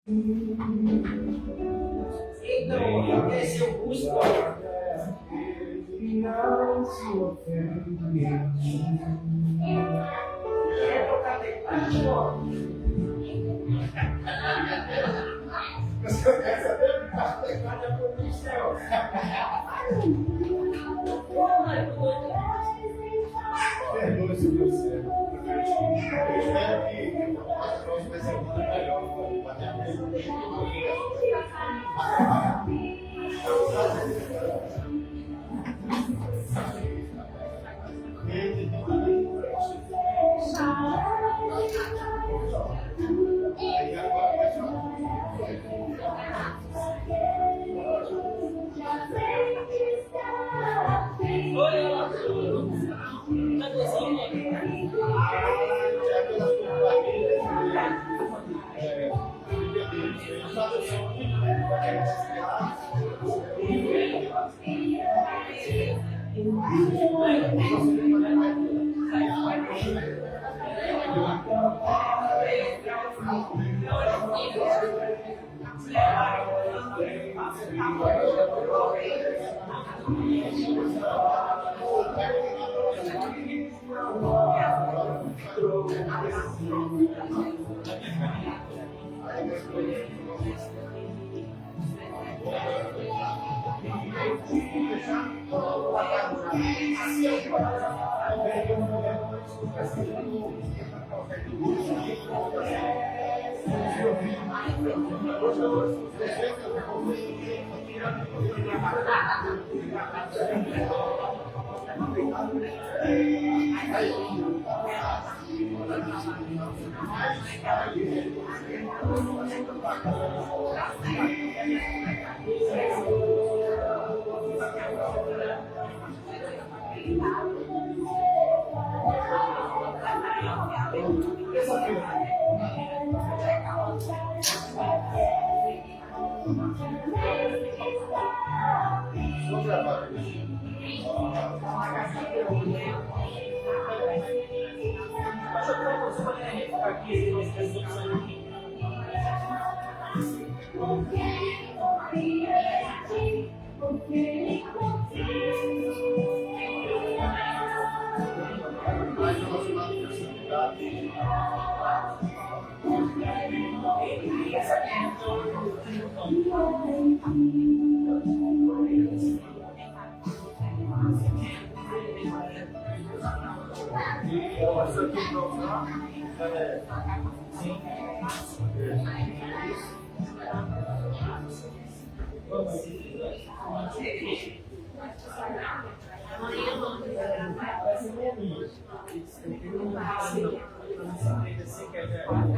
Então, esse eu busco. Quer tocar teclado? Você quer saber o que tocar teclado é por céu? Perdoe se você. Eu espero que a próxima semana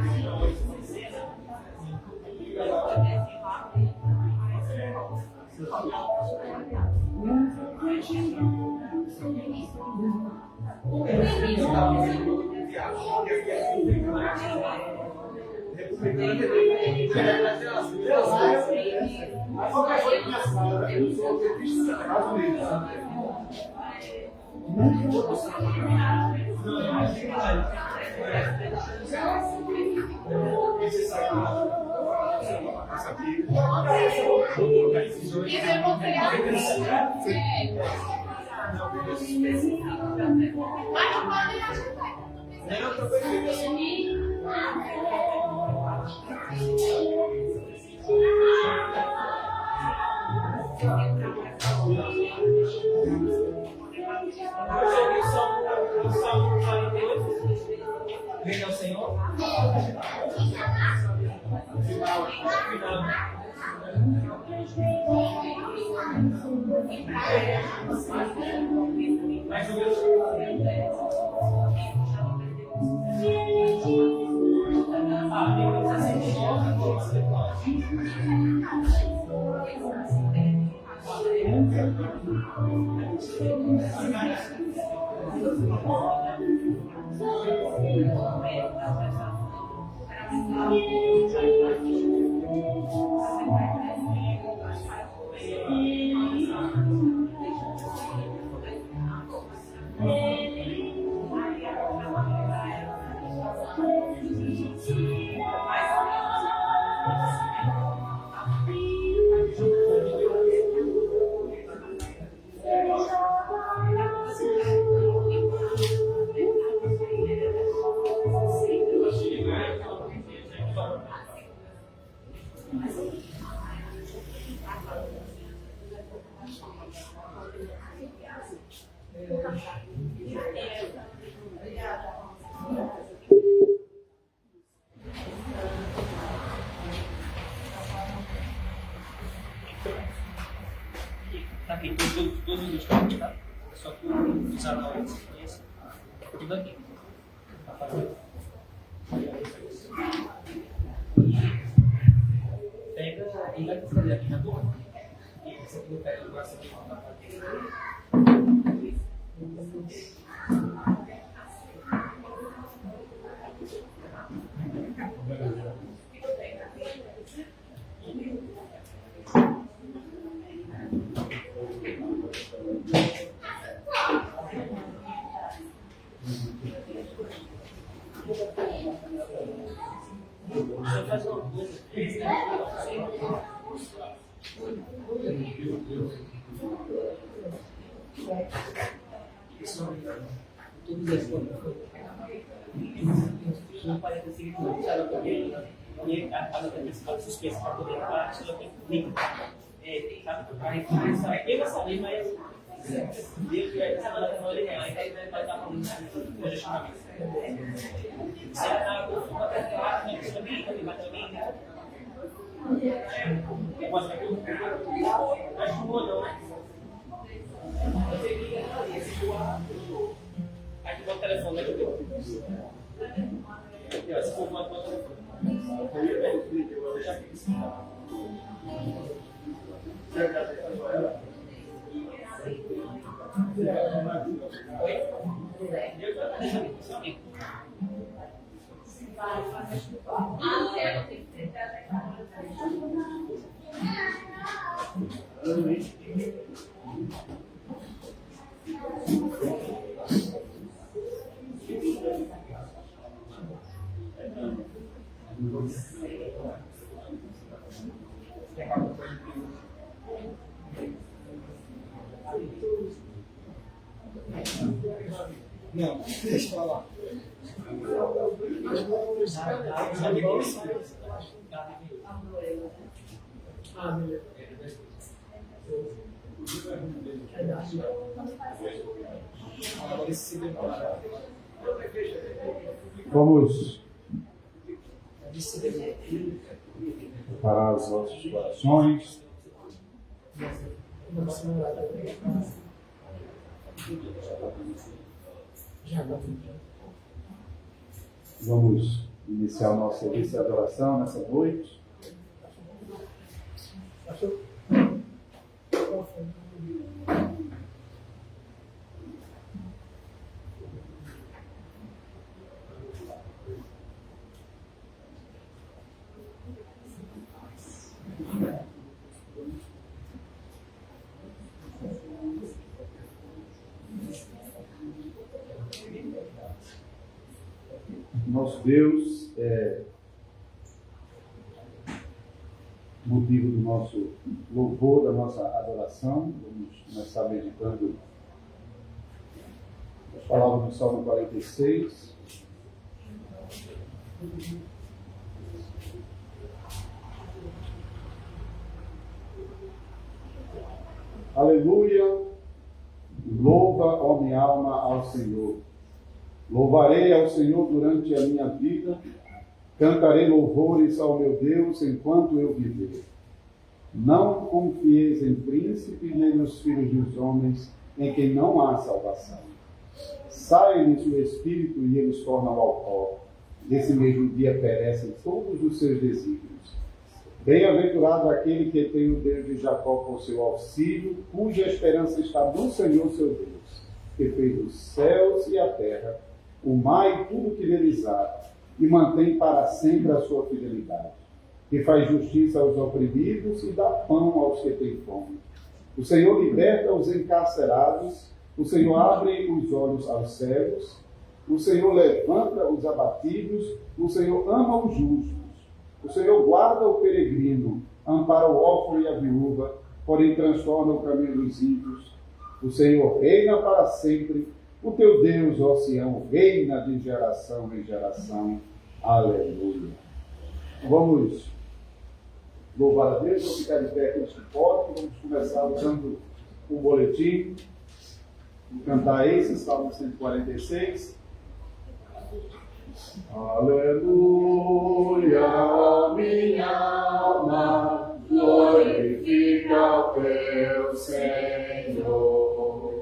melhor. Venha ao Senhor. Mais Aqui, todos os campos, tá? Só que os anões, esse, tudo aqui. Pega e vai fazer aqui na boca. E esse aqui não pega, eu gosto de falar. Suspensa para poder falar, isso aqui tem a referência aqui, mas ali vai Deus vai essa semana da manhã, aí vai estar falando de chamamento. Se ela costuma até né, isso também vai também. Eu gosto daquilo. Acho que não, né? Você liga ali, esse aqui bota o telefone aqui. Se for bota o telefone. Não, deixa eu falar. Vamos preparar os nossos corações. Vamos iniciar o nosso serviço de adoração nessa noite. Nosso Deus é motivo do nosso louvor, da nossa adoração. Vamos começar meditando as palavras do Salmo 46. Aleluia! Louva, ó minha alma, ao Senhor. Louvarei ao Senhor durante a minha vida, cantarei louvores ao meu Deus enquanto eu viver. Não confieis em príncipes nem nos filhos dos homens, em quem não há salvação. Sai-lhes o espírito e eles tornam ao pó. Nesse mesmo dia perecem todos os seus desígnios. Bem-aventurado aquele que tem o Deus de Jacó por seu auxílio, cuja esperança está no Senhor seu Deus, que fez os céus e a terra, o mar e tudo que neles há, e mantém para sempre a sua fidelidade, que faz justiça aos oprimidos e dá pão aos que têm fome. O Senhor liberta os encarcerados, o Senhor abre os olhos aos cegos, o Senhor levanta os abatidos, o Senhor ama os justos, o Senhor guarda o peregrino, ampara o órfão e a viúva, porém transtorna o caminho dos ímpios. O Senhor reina para sempre. O teu Deus, ó Sião, reina de geração em geração. Aleluia. Vamos louvar a Deus, vamos ficar de pé aqui no suporte, vamos começar usando o boletim, vou cantar esse, Salmo 146. Aleluia, minha alma, glorifica o teu Senhor,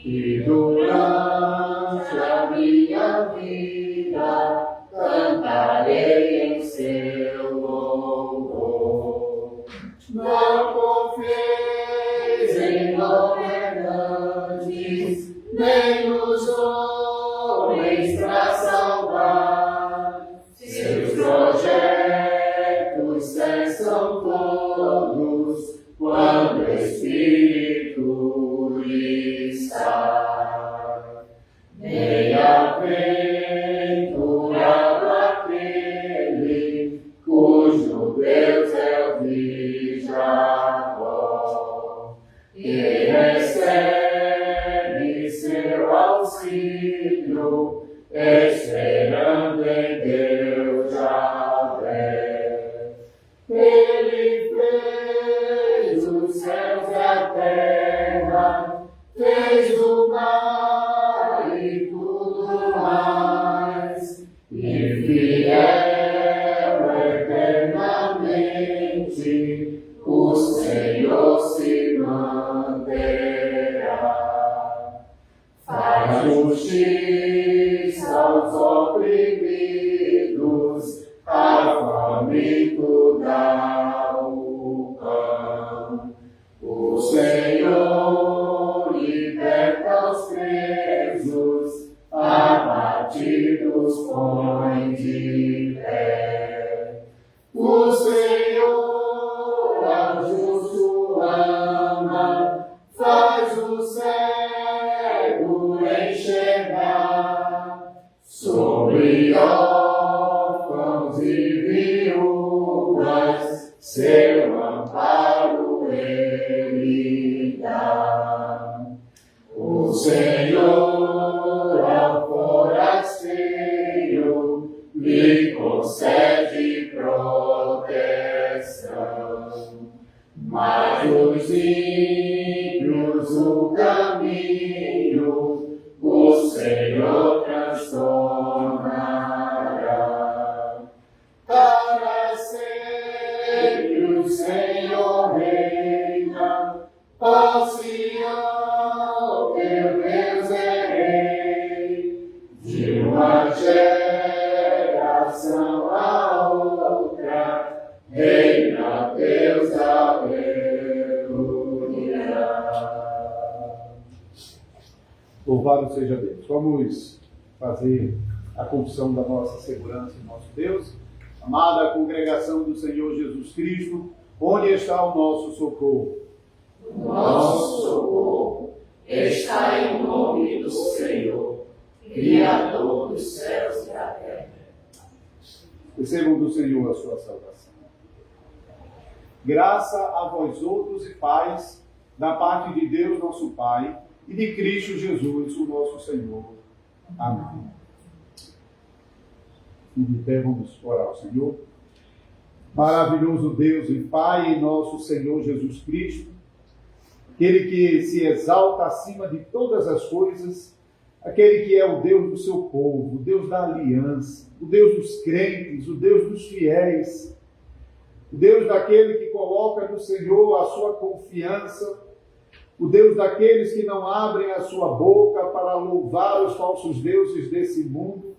e durante a minha vida cantarei em seu louvor. Não confieis em governantes, nem nos homens para salvar. Seus projetos cessam todos quando o Espírito lhe está. Bem-aventurado aquele cujo Deus é o de Jacó, e recebe seu auxílio, esperando em Deus Javé. Ele fez os céus e a terra, fez o mar e tudo mais, e fiel eternamente o Senhor se manterá. Faz justiça aos oprimidos, a faminto dá o pão. O Senhor liberta os presos, abatidos põe de pé. O Senhor ao justo ama, faz o cego enxergar. Sobre órfãos e viúvas, seu amparo ele dá. O Senhor ao forasteiro lhe concede proteção, mas os ímpios o caminho o Senhor transtornará. Para sempre o Senhor reina, ó Sião, teu Deus é rei. De uma geração a outra, reina Deus, aleluia. Louvado seja Deus. Vamos fazer a confissão da nossa segurança em nosso Deus. Amada congregação do Senhor Jesus Cristo, onde está o nosso socorro? O nosso socorro está em nome do Senhor, Criador dos céus e da terra. Recebam do Senhor a sua salvação. Graça a vós outros e paz da parte de Deus nosso Pai e de Cristo Jesus, o nosso Senhor. Amém. E de pé vamos orar ao Senhor. Maravilhoso Deus e Pai, nosso Senhor Jesus Cristo, aquele que se exalta acima de todas as coisas, aquele que é o Deus do seu povo, o Deus da aliança, o Deus dos crentes, o Deus dos fiéis, o Deus daquele que coloca no Senhor a sua confiança, o Deus daqueles que não abrem a sua boca para louvar os falsos deuses desse mundo,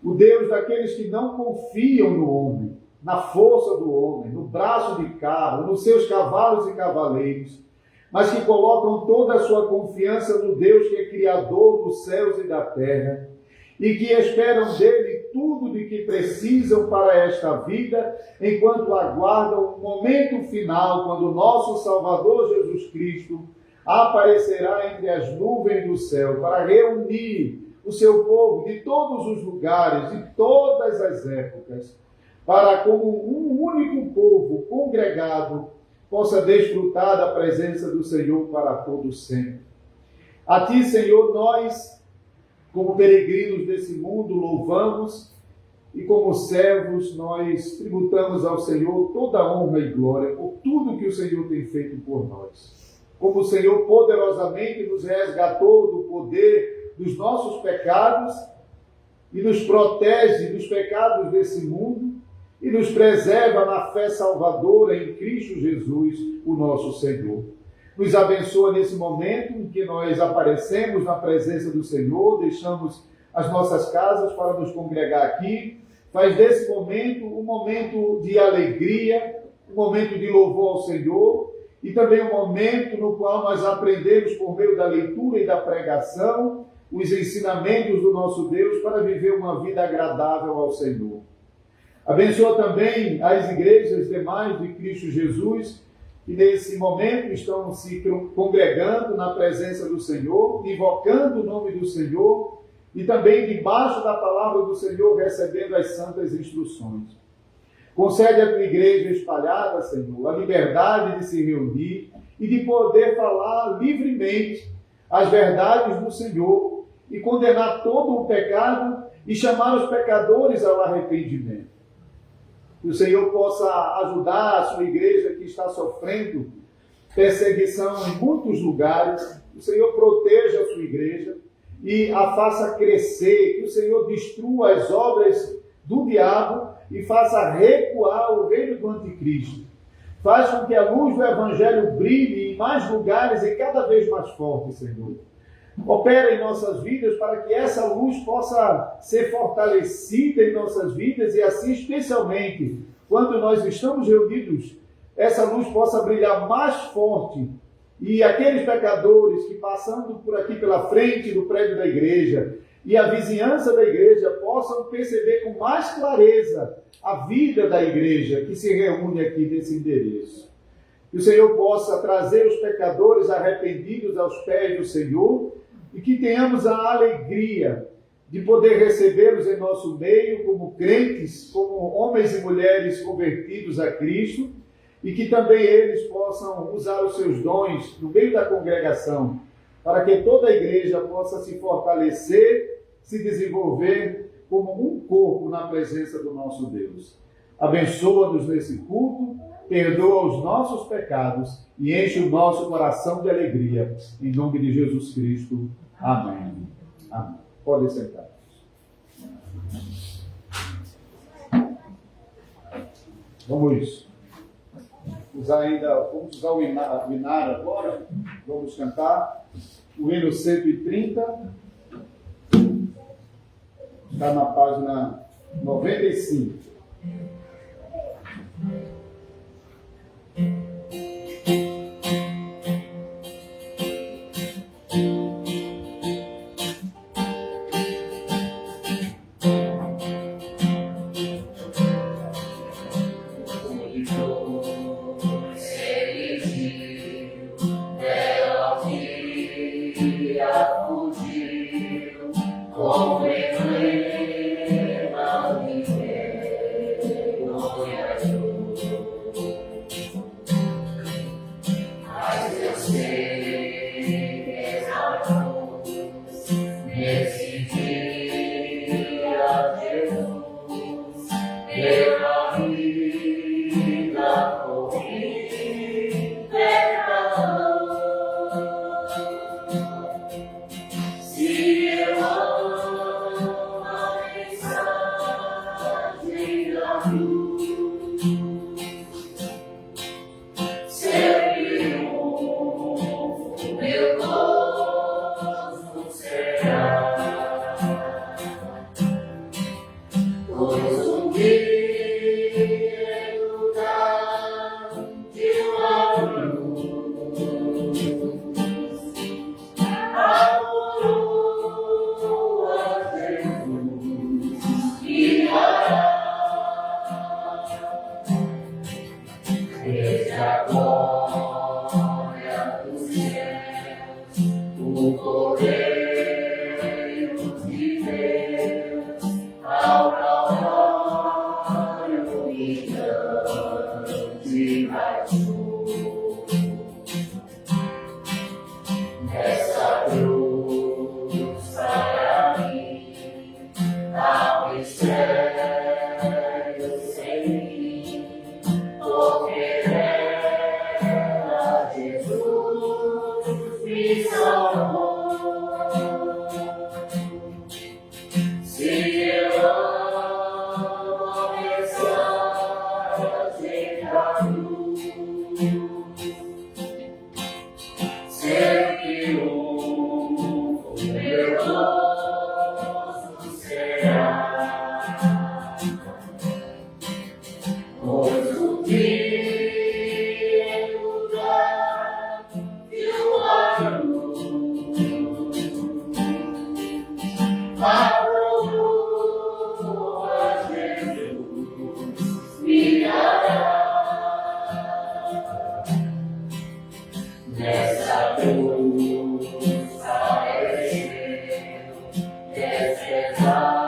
o Deus daqueles que não confiam no homem, na força do homem, no braço de carro, nos seus cavalos e cavaleiros, mas que colocam toda a sua confiança no Deus que é Criador dos céus e da terra, e que esperam dele tudo de que precisam para esta vida, enquanto aguardam o momento final, quando o nosso Salvador Jesus Cristo aparecerá entre as nuvens do céu para reunir o seu povo de todos os lugares, de todas as épocas, para como um único povo congregado possa desfrutar da presença do Senhor para todo sempre. A Ti, Senhor, nós, como peregrinos desse mundo, louvamos e como servos nós tributamos ao Senhor toda a honra e glória por tudo que o Senhor tem feito por nós. Como o Senhor poderosamente nos resgatou do poder dos nossos pecados e nos protege dos pecados desse mundo e nos preserva na fé salvadora em Cristo Jesus, o nosso Senhor. Nos abençoa nesse momento em que nós aparecemos na presença do Senhor, deixamos as nossas casas para nos congregar aqui. Faz desse momento um momento de alegria, um momento de louvor ao Senhor e também um momento no qual nós aprendemos por meio da leitura e da pregação os ensinamentos do nosso Deus para viver uma vida agradável ao Senhor. Abençoa também as igrejas demais de Cristo Jesus, que nesse momento estão se congregando na presença do Senhor, invocando o nome do Senhor e também debaixo da palavra do Senhor recebendo as santas instruções. Concede à tua igreja espalhada, Senhor, a liberdade de se reunir e de poder falar livremente as verdades do Senhor e condenar todo o pecado e chamar os pecadores ao arrependimento. Que o Senhor possa ajudar a sua igreja que está sofrendo perseguição em muitos lugares. Que o Senhor proteja a sua igreja e a faça crescer. Que o Senhor destrua as obras do diabo e faça recuar o reino do anticristo. Faz com que a luz do Evangelho brilhe em mais lugares e cada vez mais forte, Senhor. Opera em nossas vidas para que essa luz possa ser fortalecida em nossas vidas e assim, especialmente, quando nós estamos reunidos, essa luz possa brilhar mais forte e aqueles pecadores que passando por aqui pela frente do prédio da igreja e a vizinhança da igreja possam perceber com mais clareza a vida da igreja que se reúne aqui nesse endereço. Que o Senhor possa trazer os pecadores arrependidos aos pés do Senhor e que tenhamos a alegria de poder recebê-los em nosso meio como crentes, como homens e mulheres convertidos a Cristo e que também eles possam usar os seus dons no meio da congregação para que toda a igreja possa se fortalecer, se desenvolver como um corpo na presença do nosso Deus. Abençoa-nos nesse culto, perdoa os nossos pecados e enche o nosso coração de alegria. Em nome de Jesus Cristo. Amém. Amém. Podem sentar. Vamos usar o Inar agora. Vamos cantar o hino 130. Está na página 95. Ao céu. da cruz, seu triunfo glorioso será. Pois o dia lugar viu a luz, a coroa Jesus brilhará. Nessa cruz apareceu, desprezado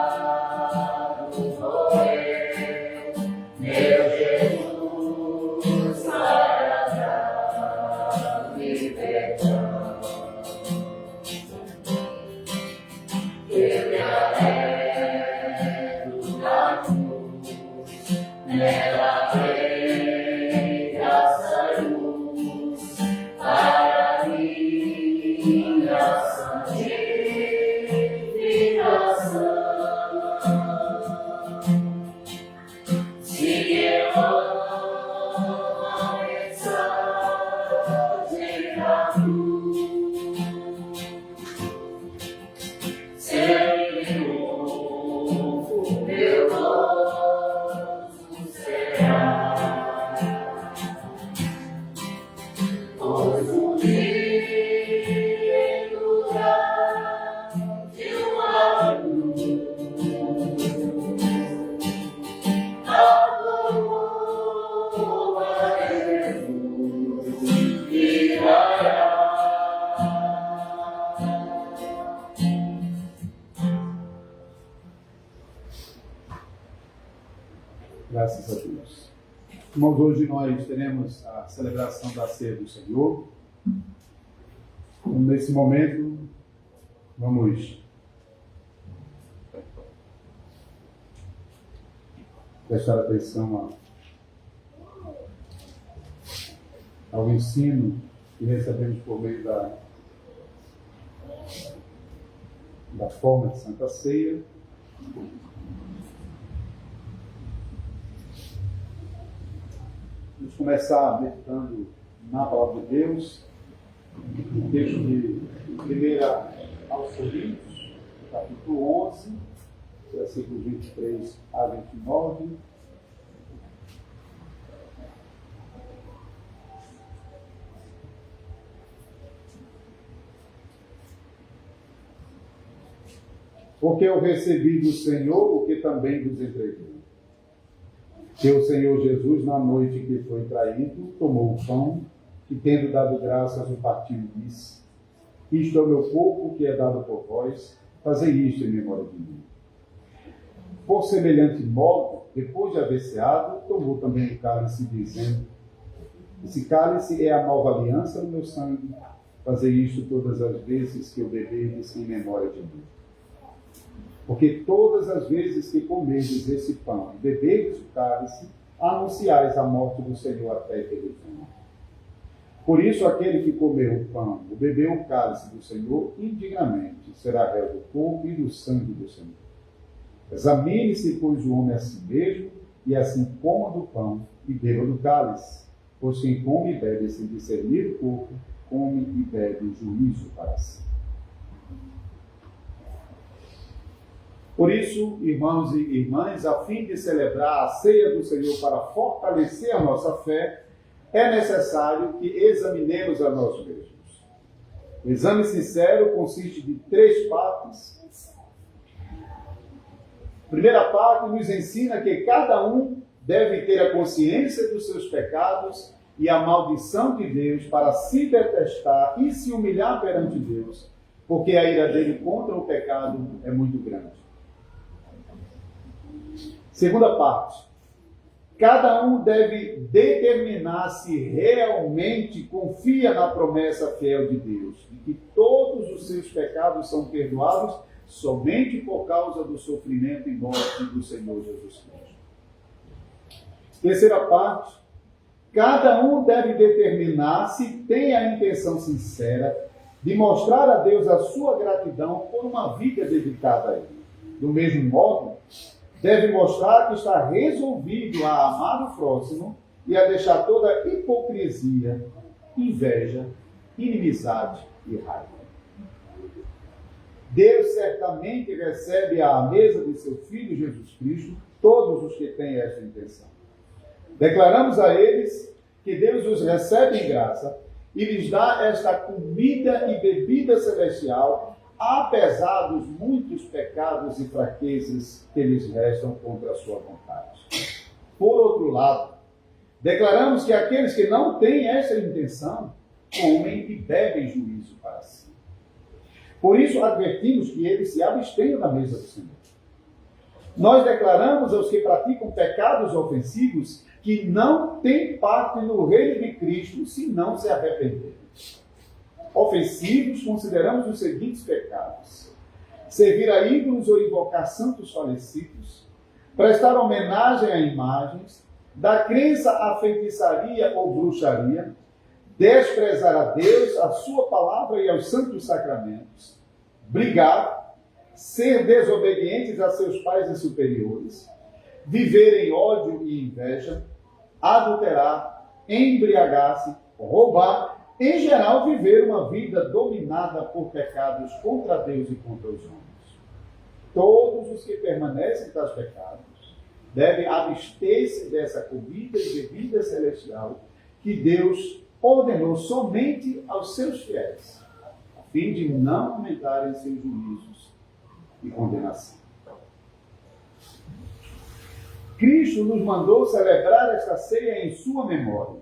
foi meu Jesus para dar-me perdão. Eu me alegro da cruz, nela tem graça e luz para minha santificação. Se eu amo a mensagem da cruz, seu triunfo meu gozo será. Pois o dia lugar de uma luz, a coroa Jesus virará. Graças a Deus. Irmãos, hoje nós teremos a celebração da ceia do Senhor. Nesse momento, vamos prestar atenção ao ensino que recebemos por meio da forma de Santa Ceia. Vamos começar meditando na Palavra de Deus, o texto de 1 aos Coríntios, capítulo 11, versículos 23 a 29. Porque eu recebi do Senhor o que também vos entreguei. Que o Senhor Jesus, na noite que foi traído, tomou o pão e, tendo dado graças, o partiu e disse: Isto é o meu corpo que é dado por vós, fazei isto em memória de mim. Por semelhante modo, depois de haver ceado, tomou também o cálice, dizendo: Esse cálice é a nova aliança no meu sangue, fazei isto todas as vezes que o beberdes em memória de mim. Porque todas as vezes que comerdes esse pão e beberdes o cálice, anunciais a morte do Senhor até que ele venha. Por isso, aquele que comer o pão ou beber o cálice do Senhor, indignamente será réu do corpo e do sangue do Senhor. Examine-se, pois, o homem a si mesmo, e assim coma do pão e beba do cálice. Pois quem come e bebe sem discernir o corpo, come e bebe juízo para si. Por isso, irmãos e irmãs, a fim de celebrar a ceia do Senhor para fortalecer a nossa fé, é necessário que examinemos a nós mesmos. O exame sincero consiste de 3 partes. A primeira parte nos ensina que cada um deve ter a consciência dos seus pecados e a maldição de Deus para se detestar e se humilhar perante Deus, porque a ira dele contra o pecado é muito grande. Segunda parte. Cada um deve determinar se realmente confia na promessa fiel de Deus, de que todos os seus pecados são perdoados somente por causa do sofrimento e morte do Senhor Jesus Cristo. Terceira parte. Cada um deve determinar se tem a intenção sincera de mostrar a Deus a sua gratidão por uma vida dedicada a Ele. Do mesmo modo, deve mostrar que está resolvido a amar o próximo e a deixar toda hipocrisia, inveja, inimizade e raiva. Deus certamente recebe à mesa de seu Filho Jesus Cristo todos os que têm esta intenção. Declaramos a eles que Deus os recebe em graça e lhes dá esta comida e bebida celestial, apesar dos muitos pecados e fraquezas que lhes restam contra a sua vontade. Por outro lado, declaramos que aqueles que não têm essa intenção comem e bebem juízo para si. Por isso, advertimos que eles se abstenham da mesa do Senhor. Nós declaramos aos que praticam pecados ofensivos que não têm parte no reino de Cristo se não se arrependerem. Ofensivos consideramos os seguintes pecados: servir a ídolos ou invocar santos falecidos, prestar homenagem a imagens, dar crença à feitiçaria ou bruxaria, desprezar a Deus, a sua palavra e aos santos sacramentos, brigar, ser desobedientes a seus pais e superiores, viver em ódio e inveja, adulterar, embriagar-se, roubar, em geral viver uma vida dominada por pecados contra Deus e contra os homens. Todos os que permanecem em tais pecados devem abster-se dessa comida e bebida celestial que Deus ordenou somente aos seus fiéis, a fim de não aumentarem seus juízos e condenação. Cristo nos mandou celebrar esta ceia em sua memória.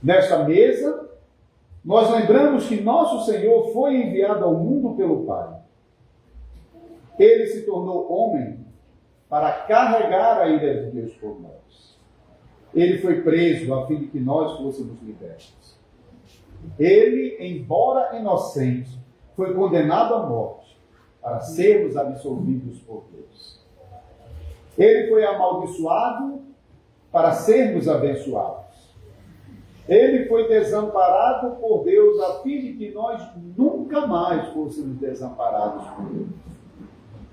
Nesta mesa, nós lembramos que nosso Senhor foi enviado ao mundo pelo Pai. Ele se tornou homem para carregar a ira de Deus por nós. Ele foi preso a fim de que nós fôssemos libertos. Ele, embora inocente, foi condenado à morte para sermos absolvidos por Deus. Ele foi amaldiçoado para sermos abençoados. Ele foi desamparado por Deus a fim de que nós nunca mais fôssemos desamparados por Deus.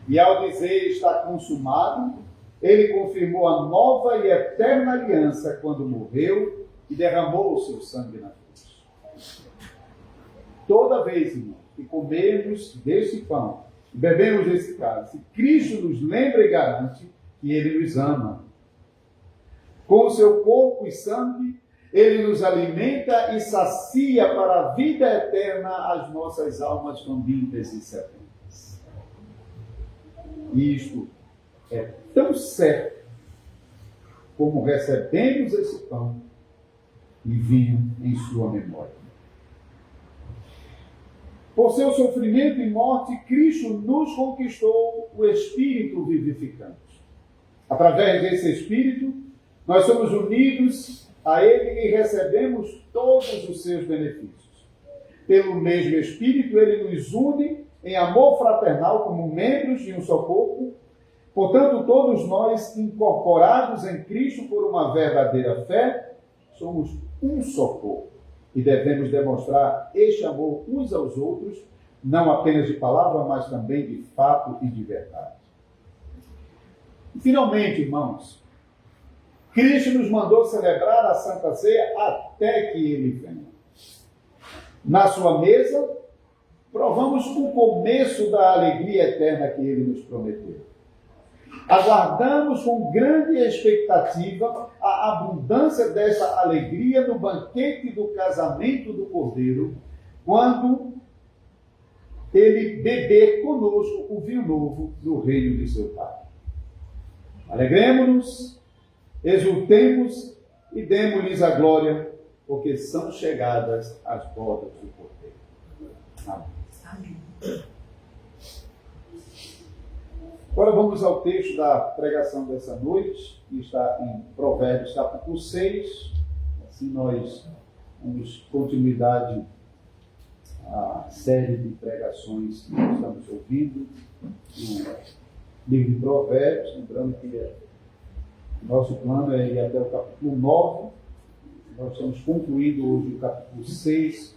E ao dizer está consumado, ele confirmou a nova e eterna aliança quando morreu e derramou o seu sangue na cruz. Toda vez, irmão, que comemos deste pão e bebemos desse cálice, Cristo nos lembra e garante que ele nos ama. Com o seu corpo e sangue, ele nos alimenta e sacia para a vida eterna as nossas almas famintas e sedentas. Isto é tão certo como recebemos esse pão e vinho em sua memória. Por seu sofrimento e morte, Cristo nos conquistou o Espírito vivificante. Através desse Espírito, nós somos unidos a Ele e recebemos todos os seus benefícios. Pelo mesmo Espírito, Ele nos une em amor fraternal como membros de um só corpo. Portanto, todos nós, incorporados em Cristo por uma verdadeira fé, somos um só corpo e devemos demonstrar este amor uns aos outros, não apenas de palavra, mas também de fato e de verdade. E, finalmente, irmãos, Cristo nos mandou celebrar a Santa Ceia até que Ele venha. Na sua mesa, provamos o começo da alegria eterna que Ele nos prometeu. Aguardamos com grande expectativa a abundância dessa alegria no banquete do casamento do Cordeiro, quando Ele beber conosco o vinho novo do reino de seu Pai. Alegremos-nos, exultemos e demos-lhes a glória, porque são chegadas as bodas do Cordeiro. Amém. Amém. Agora vamos ao texto da pregação dessa noite, que está em Provérbios capítulo 6. Assim nós damos continuidade à série de pregações que nós estamos ouvindo no livro de Provérbios. Lembrando que nosso plano é ir até o capítulo 9. Nós estamos concluindo hoje o capítulo 6.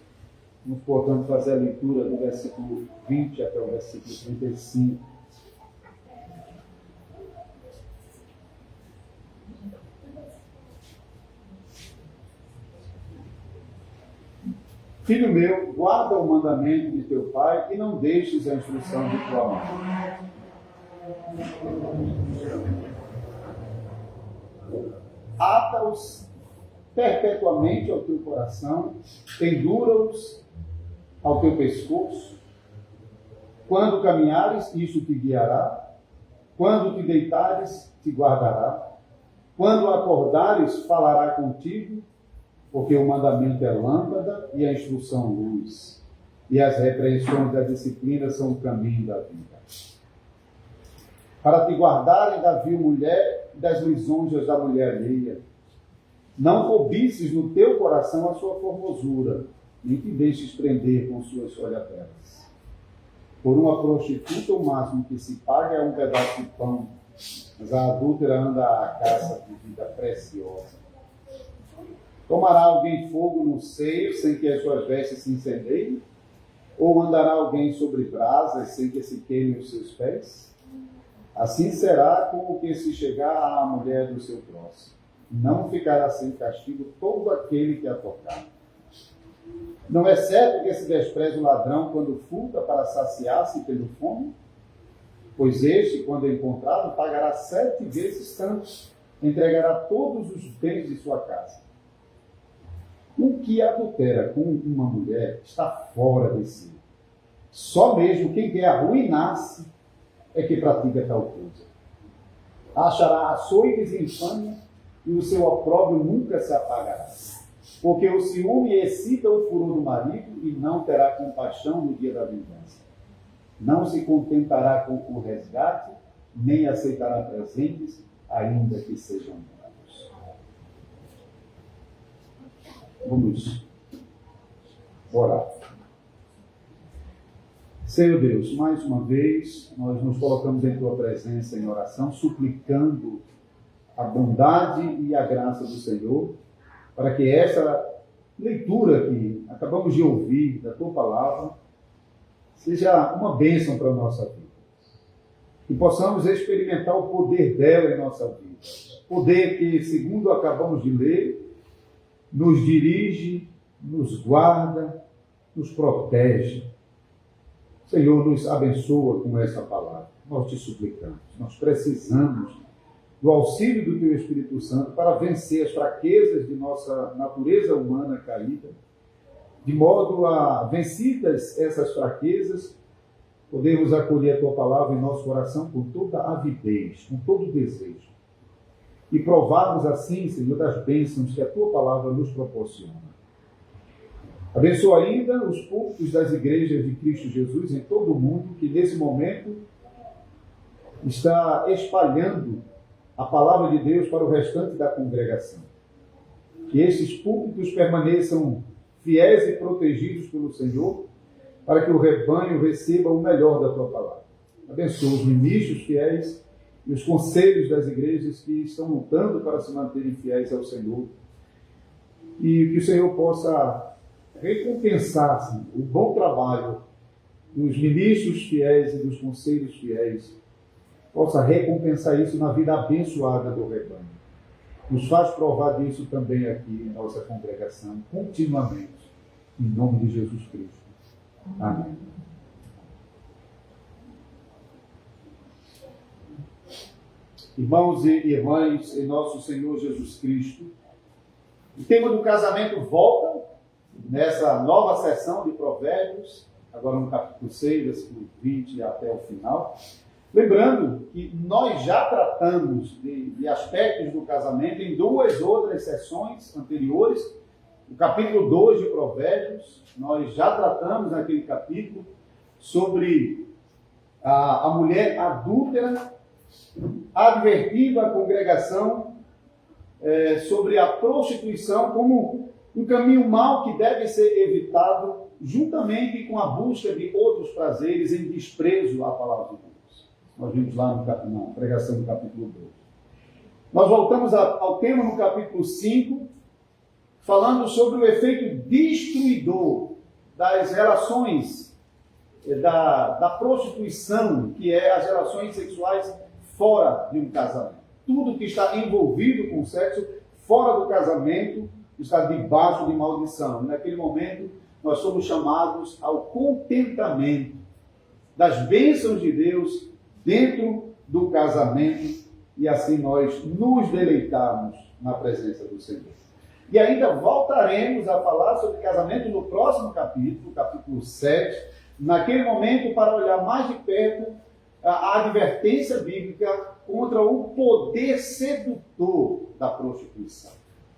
Vamos, portanto, fazer a leitura do versículo 20 até o versículo 35. Filho meu, guarda o mandamento de teu pai e não deixes a instrução de tua mãe. Ata-os perpetuamente ao teu coração, pendura-os ao teu pescoço. Quando caminhares, isto te guiará. Quando te deitares, te guardará. Quando acordares, falará contigo, porque o mandamento é lâmpada e a instrução luz, e as repreensões da disciplina são o caminho da vida. Para te guardarem da vil mulher e das lisonjas da mulher alheia. Não cobices no teu coração a sua formosura, nem te deixes prender com suas olhadelas. Por uma prostituta, o máximo que se paga é um pedaço de pão, mas a adúltera anda à caça de vida preciosa. Tomará alguém fogo no seio sem que as suas vestes se incendeiem? Ou andará alguém sobre brasas sem que se queimem os seus pés? Assim será com o que se chegar à mulher do seu próximo. Não ficará sem castigo todo aquele que a tocar. Não é certo que se despreze o ladrão quando furta para saciar-se pelo fome? Pois este, quando encontrado, pagará 7 vezes tanto, entregará todos os bens de sua casa. O que adultera com uma mulher está fora de si. Só mesmo quem quer arruinar-se é que pratica tal coisa. Achará açoites e infâmia, e o seu opróbrio nunca se apagará. Porque o ciúme excita o furor do marido e não terá compaixão no dia da vingança. Não se contentará com o resgate, nem aceitará presentes, ainda que sejam dados. Vamos orar. Senhor Deus, mais uma vez, nós nos colocamos em Tua presença em oração, suplicando a bondade e a graça do Senhor, para que essa leitura que acabamos de ouvir da Tua Palavra seja uma bênção para a nossa vida. Que possamos experimentar o poder dela em nossa vida. Poder que, segundo acabamos de ler, nos dirige, nos guarda, nos protege. Senhor, nos abençoa com essa palavra. Nós te suplicamos. Nós precisamos do auxílio do Teu Espírito Santo para vencer as fraquezas de nossa natureza humana caída, de modo a, vencidas essas fraquezas, podermos acolher a Tua palavra em nosso coração com toda avidez, com todo desejo. E provarmos assim, Senhor, das bênçãos que a Tua palavra nos proporciona. Abençoa ainda os púlpitos das igrejas de Cristo Jesus em todo o mundo, que nesse momento está espalhando a palavra de Deus para o restante da congregação. Que esses púlpitos permaneçam fiéis e protegidos pelo Senhor, para que o rebanho receba o melhor da Tua palavra. Abençoa os ministros fiéis e os conselhos das igrejas que estão lutando para se manterem fiéis ao Senhor. E que o Senhor possa recompensar assim, o bom trabalho dos ministros fiéis e dos conselhos fiéis, possa recompensar isso na vida abençoada do rebanho. Nos faz provar disso também aqui em nossa congregação, continuamente, em nome de Jesus Cristo. Amém. Irmãos e irmãs, em nosso Senhor Jesus Cristo, o tema do casamento volta nessa nova sessão de Provérbios, agora no capítulo 6, versículo 20 até o final. Lembrando que nós já tratamos de aspectos do casamento em 2 outras sessões anteriores. No capítulo 2 de Provérbios, nós já tratamos naquele capítulo sobre a mulher adúltera, advertindo a congregação sobre a prostituição como um caminho mau que deve ser evitado juntamente com a busca de outros prazeres em desprezo à palavra de Deus. Nós vimos lá na pregação do capítulo 2. Nós voltamos ao tema no capítulo 5, falando sobre o efeito destruidor das relações, da prostituição, que é as relações sexuais fora de um casamento. Tudo que está envolvido com o sexo fora do casamento está debaixo de maldição. Naquele momento, nós somos chamados ao contentamento das bênçãos de Deus dentro do casamento e assim nós nos deleitarmos na presença do Senhor. E ainda voltaremos a falar sobre casamento no próximo capítulo, capítulo 7, naquele momento para olhar mais de perto a advertência bíblica contra o poder sedutor da prostituição,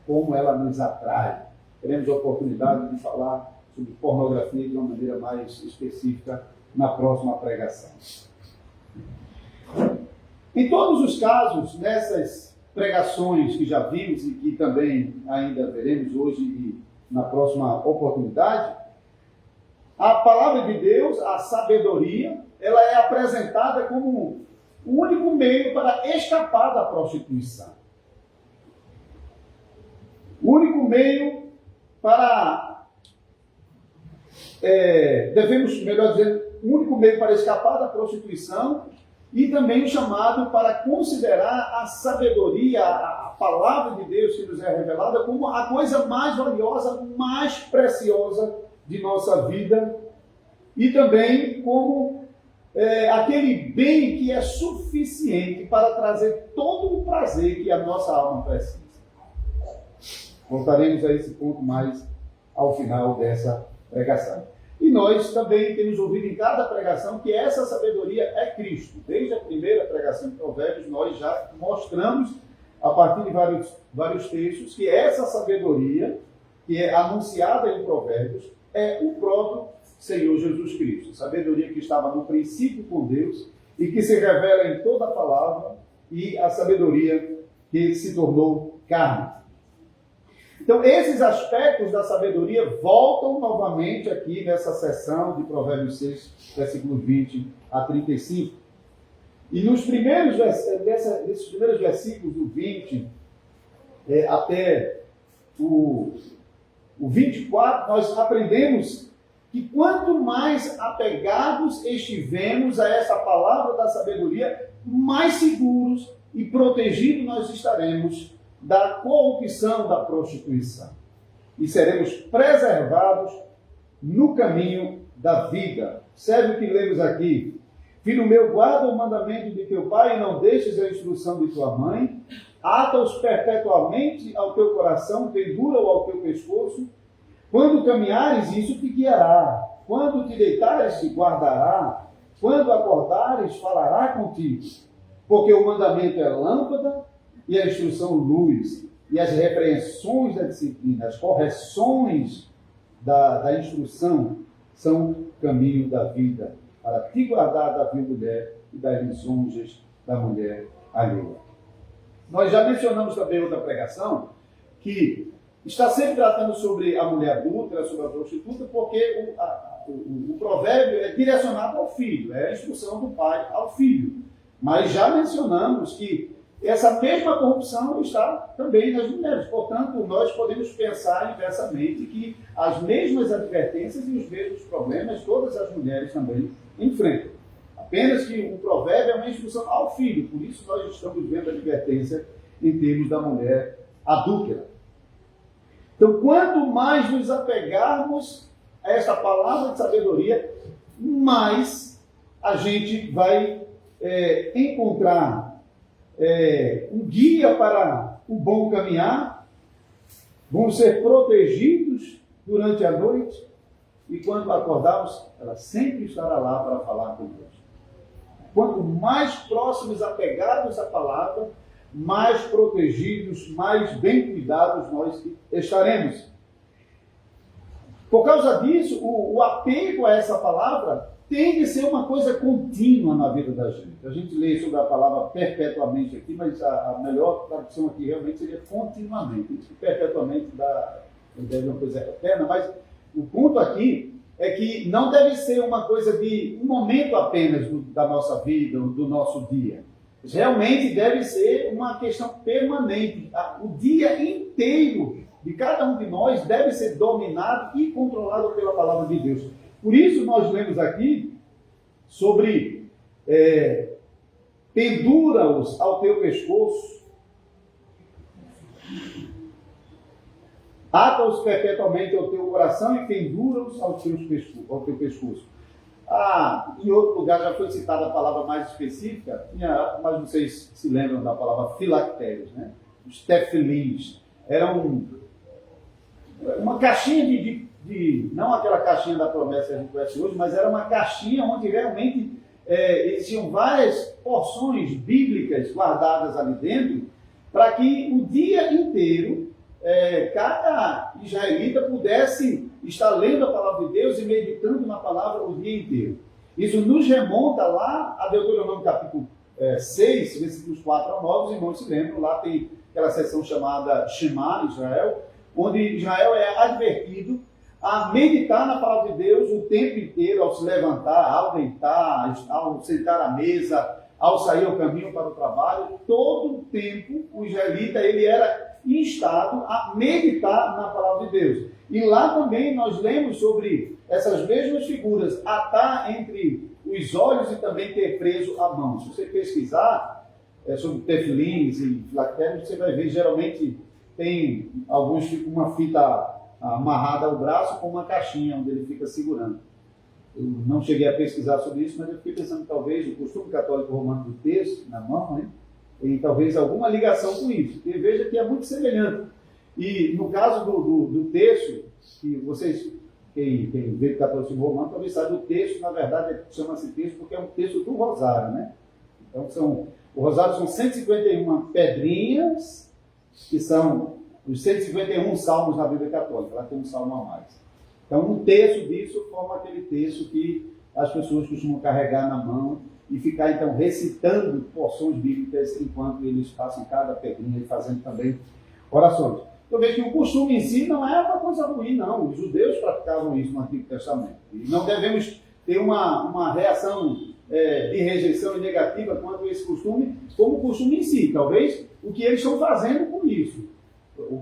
como ela nos atrai. Teremos a oportunidade de falar sobre pornografia de uma maneira mais específica na próxima pregação. Em todos os casos, nessas pregações que já vimos e que também ainda veremos hoje e na próxima oportunidade, a palavra de Deus, a sabedoria, ela é apresentada como o único meio para escapar da prostituição. O único meio para, o único meio para escapar da prostituição e também o chamado para considerar a sabedoria, a palavra de Deus que nos é revelada como a coisa mais valiosa, mais preciosa de nossa vida e também como aquele bem que é suficiente para trazer todo o prazer que a nossa alma precisa. Voltaremos a esse ponto mais ao final dessa pregação. E nós também temos ouvido em cada pregação que essa sabedoria é Cristo. Desde a primeira pregação de Provérbios, nós já mostramos, a partir de vários textos, que essa sabedoria, que é anunciada em Provérbios, é o próprio Senhor Jesus Cristo. Sabedoria que estava no princípio com Deus e que se revela em toda a palavra, e a sabedoria que se tornou carne. Então, esses aspectos da sabedoria voltam novamente aqui nessa seção de Provérbios 6, versículo 20 a 35. E nesses primeiros versículos do 20 até o 24, nós aprendemos que quanto mais apegados estivemos a essa palavra da sabedoria, mais seguros e protegidos nós estaremos da corrupção da prostituição. E seremos preservados no caminho da vida. Observe o que lemos aqui. Filho meu, guarda o mandamento de teu pai e não deixes a instrução de tua mãe. Ata-os perpetuamente ao teu coração, pendura-o ao teu pescoço. Quando caminhares, isso te guiará. Quando te deitares, te guardará. Quando acordares, falará contigo. Porque o mandamento é lâmpada e a instrução luz, e as repreensões da disciplina, as correções da instrução são caminho da vida, para te guardar da vil mulher e das lisonjas da mulher alheia. Nós já mencionamos também outra pregação, que está sempre tratando sobre a mulher adúltera, sobre a prostituta, porque o provérbio é direcionado ao filho, é a instrução do pai ao filho. Mas já mencionamos que essa mesma corrupção está também nas mulheres. Portanto, nós podemos pensar inversamente que as mesmas advertências e os mesmos problemas todas as mulheres também enfrentam. Apenas que o provérbio é uma instrução ao filho. Por isso nós estamos vendo a advertência em termos da mulher adúltera. Então, quanto mais nos apegarmos a esta palavra de sabedoria, mais a gente vai encontrar um guia para o bom caminhar, vamos ser protegidos durante a noite e quando acordarmos, ela sempre estará lá para falar conosco. Quanto mais próximos, apegados à palavra, mais protegidos, mais bem cuidados nós estaremos. Por causa disso, o apego a essa palavra tem de ser uma coisa contínua na vida da gente. A gente lê sobre a palavra perpetuamente aqui, mas a melhor tradução aqui realmente seria continuamente. Perpetuamente dá a ideia de uma coisa eterna, mas o ponto aqui é que não deve ser uma coisa de um momento apenas da nossa vida, do nosso dia. Realmente deve ser uma questão permanente. O dia inteiro de cada um de nós deve ser dominado e controlado pela palavra de Deus. Por isso nós lemos aqui sobre pendura-os ao teu pescoço, Ata-os perpetuamente ao teu coração e pendura-os ao teu pescoço. Em outro lugar já foi citada a palavra mais específica, mas vocês se lembram da palavra filactérios, né? Os tefilins. Era uma caixinha não aquela caixinha da promessa que a gente conhece hoje, mas era uma caixinha onde realmente existiam várias porções bíblicas guardadas ali dentro, para que o dia inteiro cada israelita pudesse estar lendo a palavra de Deus e meditando na palavra o dia inteiro. Isso nos remonta lá a Deuteronômio capítulo 6, versículos 4 ao 9, os irmãos se lembram, lá tem aquela seção chamada Shema Israel, onde Israel é advertido a meditar na palavra de Deus o tempo inteiro, ao se levantar, ao deitar, ao sentar à mesa, ao sair ao caminho para o trabalho. Todo o tempo o israelita ele era instado a meditar na palavra de Deus. E lá também nós lemos sobre essas mesmas figuras, atar entre os olhos e também ter preso a mão. Se você pesquisar sobre tefilins e filactérios, você vai ver, geralmente tem alguns com uma fita amarrada ao braço com uma caixinha onde ele fica segurando. Eu não cheguei a pesquisar sobre isso, mas eu fiquei pensando que talvez o costume católico romano do texto na mão, né, tem talvez alguma ligação com isso. Porque veja que é muito semelhante. E no caso do texto, que vocês, quem vê o catolicismo romano, talvez saiba, o texto, na verdade, chama-se texto porque é um texto do Rosário, né? Então, o Rosário são 151 pedrinhas, que são os 151 salmos na Bíblia Católica. Lá tem um salmo a mais. Então, um terço disso forma aquele texto que as pessoas costumam carregar na mão e ficar, então, recitando porções bíblicas enquanto eles passam cada pedrinha e fazendo também orações. Então, veja que o costume em si não é uma coisa ruim, não. Os judeus praticavam isso no Antigo Testamento. E não devemos ter uma reação de rejeição e negativa quanto a esse costume, como o costume em si. Talvez o que eles estão fazendo com isso.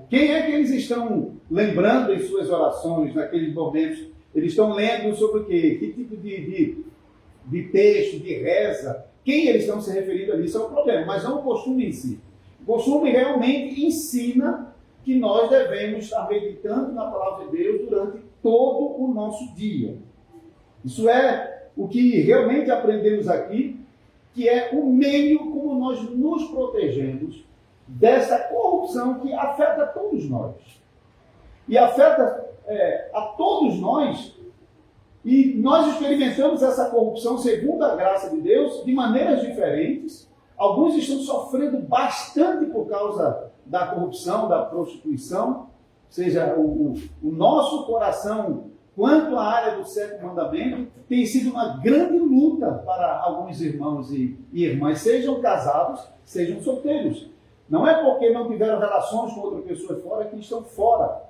Quem é que eles estão lembrando em suas orações, naqueles momentos? Eles estão lendo sobre o quê? Que tipo de texto, de reza? Quem eles estão se referindo ali? Isso é um problema, mas não o costume em si. O costume realmente ensina que nós devemos estar meditando na palavra de Deus durante todo o nosso dia. Isso é o que realmente aprendemos aqui, que é o meio como nós nos protegemos dessa corrupção que afeta todos nós. E afeta a todos nós, e nós experimentamos essa corrupção segundo a graça de Deus de maneiras diferentes. Alguns estão sofrendo bastante por causa da corrupção, da prostituição, ou seja, o nosso coração, quanto à área do sétimo mandamento, tem sido uma grande luta para alguns irmãos e irmãs, sejam casados, sejam solteiros. Não é porque não tiveram relações com outra pessoa fora que estão fora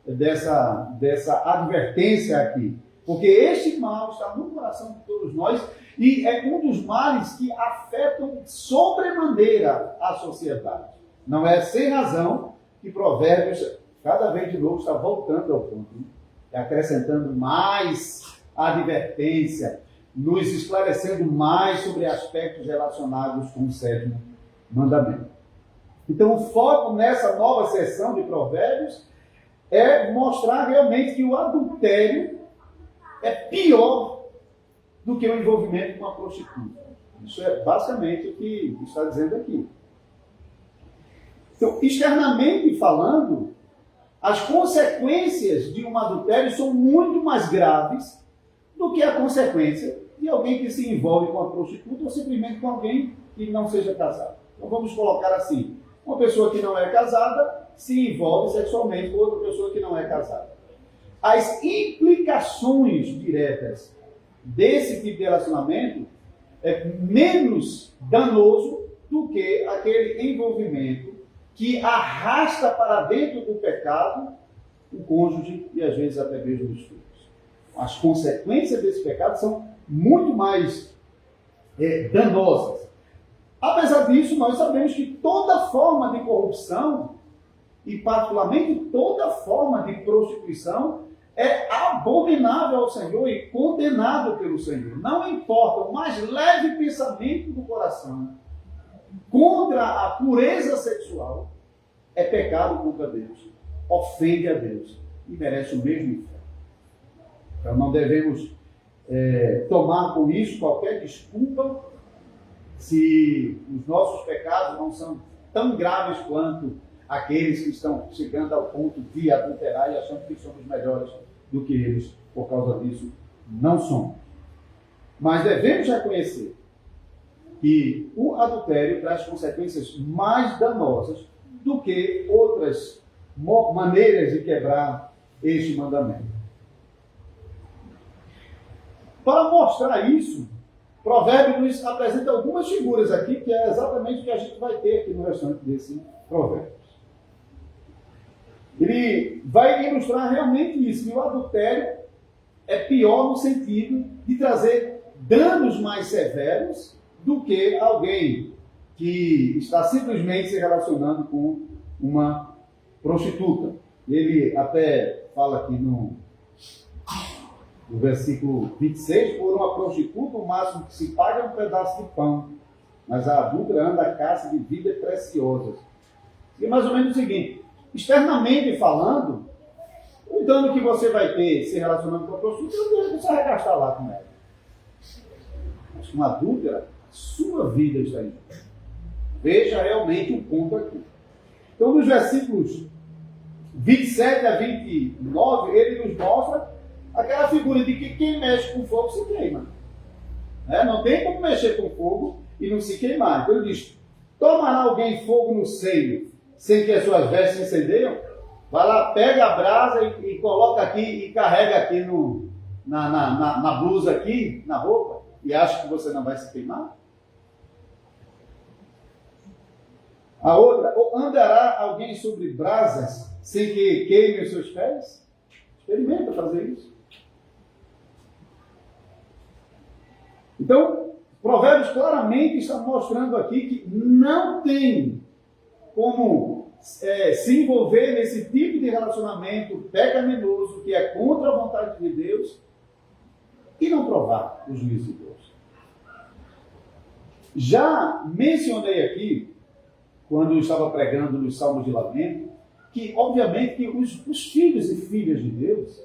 dessa advertência aqui. Porque este mal está no coração de todos nós e é um dos males que afetam sobremaneira a sociedade. Não é sem razão que Provérbios, cada vez de novo, está voltando ao ponto, né? Acrescentando mais advertência, nos esclarecendo mais sobre aspectos relacionados com o sétimo mandamento. Então, o foco nessa nova sessão de Provérbios é mostrar realmente que o adultério é pior do que o envolvimento com a prostituta. Isso é basicamente o que está dizendo aqui. Então, externamente falando, as consequências de um adultério são muito mais graves do que a consequência de alguém que se envolve com a prostituta ou simplesmente com alguém que não seja casado. Então, vamos colocar assim. Uma pessoa que não é casada se envolve sexualmente com outra pessoa que não é casada. As implicações diretas desse tipo de relacionamento é menos danoso do que aquele envolvimento que arrasta para dentro do pecado o cônjuge e às vezes até mesmo os filhos. As consequências desse pecado são muito mais danosas. Apesar disso, nós sabemos que toda forma de corrupção, e particularmente toda forma de prostituição, é abominável ao Senhor e condenado pelo Senhor. Não importa o mais leve pensamento do coração contra a pureza sexual, é pecado contra Deus. ofende a Deus e merece o mesmo inferno. Então não devemos tomar com isso qualquer desculpa se os nossos pecados não são tão graves quanto aqueles que estão chegando ao ponto de adulterar e achando que somos melhores do que eles. Por causa disso, não somos. Mas devemos reconhecer que o adultério traz consequências mais danosas do que outras maneiras de quebrar este mandamento. Para mostrar isso, Provérbios nos apresenta algumas figuras aqui, que é exatamente o que a gente vai ter aqui no restante desse Provérbios. Ele vai ilustrar realmente isso, que o adultério é pior no sentido de trazer danos mais severos do que alguém que está simplesmente se relacionando com uma prostituta. Ele até fala aqui no versículo 26, por uma prostituta o máximo que se paga é um pedaço de pão, mas a adúltera anda à caça de vidas preciosas. E é mais ou menos o seguinte, externamente falando, o dano que você vai ter se relacionando com a prostituta, é o dinheiro que você vai gastar lá com ela. Mas com a adúltera, sua vida está aí. Veja realmente o ponto aqui. Então, nos versículos 27 a 29, ele nos mostra aquela figura de que quem mexe com fogo se queima. Não tem como mexer com fogo e não se queimar. Então ele diz, tomará alguém fogo no seio, sem que as suas vestes se incendeiam? Vai lá, pega a brasa e coloca aqui e carrega aqui na blusa aqui, na roupa, e acha que você não vai se queimar? A outra, ou andará alguém sobre brasas sem que queime os seus pés? Experimenta fazer isso. Então, Provérbios claramente está mostrando aqui que não tem como se envolver nesse tipo de relacionamento pecaminoso que é contra a vontade de Deus e não provar o juízo de Deus. Já mencionei aqui, quando eu estava pregando nos Salmos de Lamento, que obviamente que os filhos e filhas de Deus,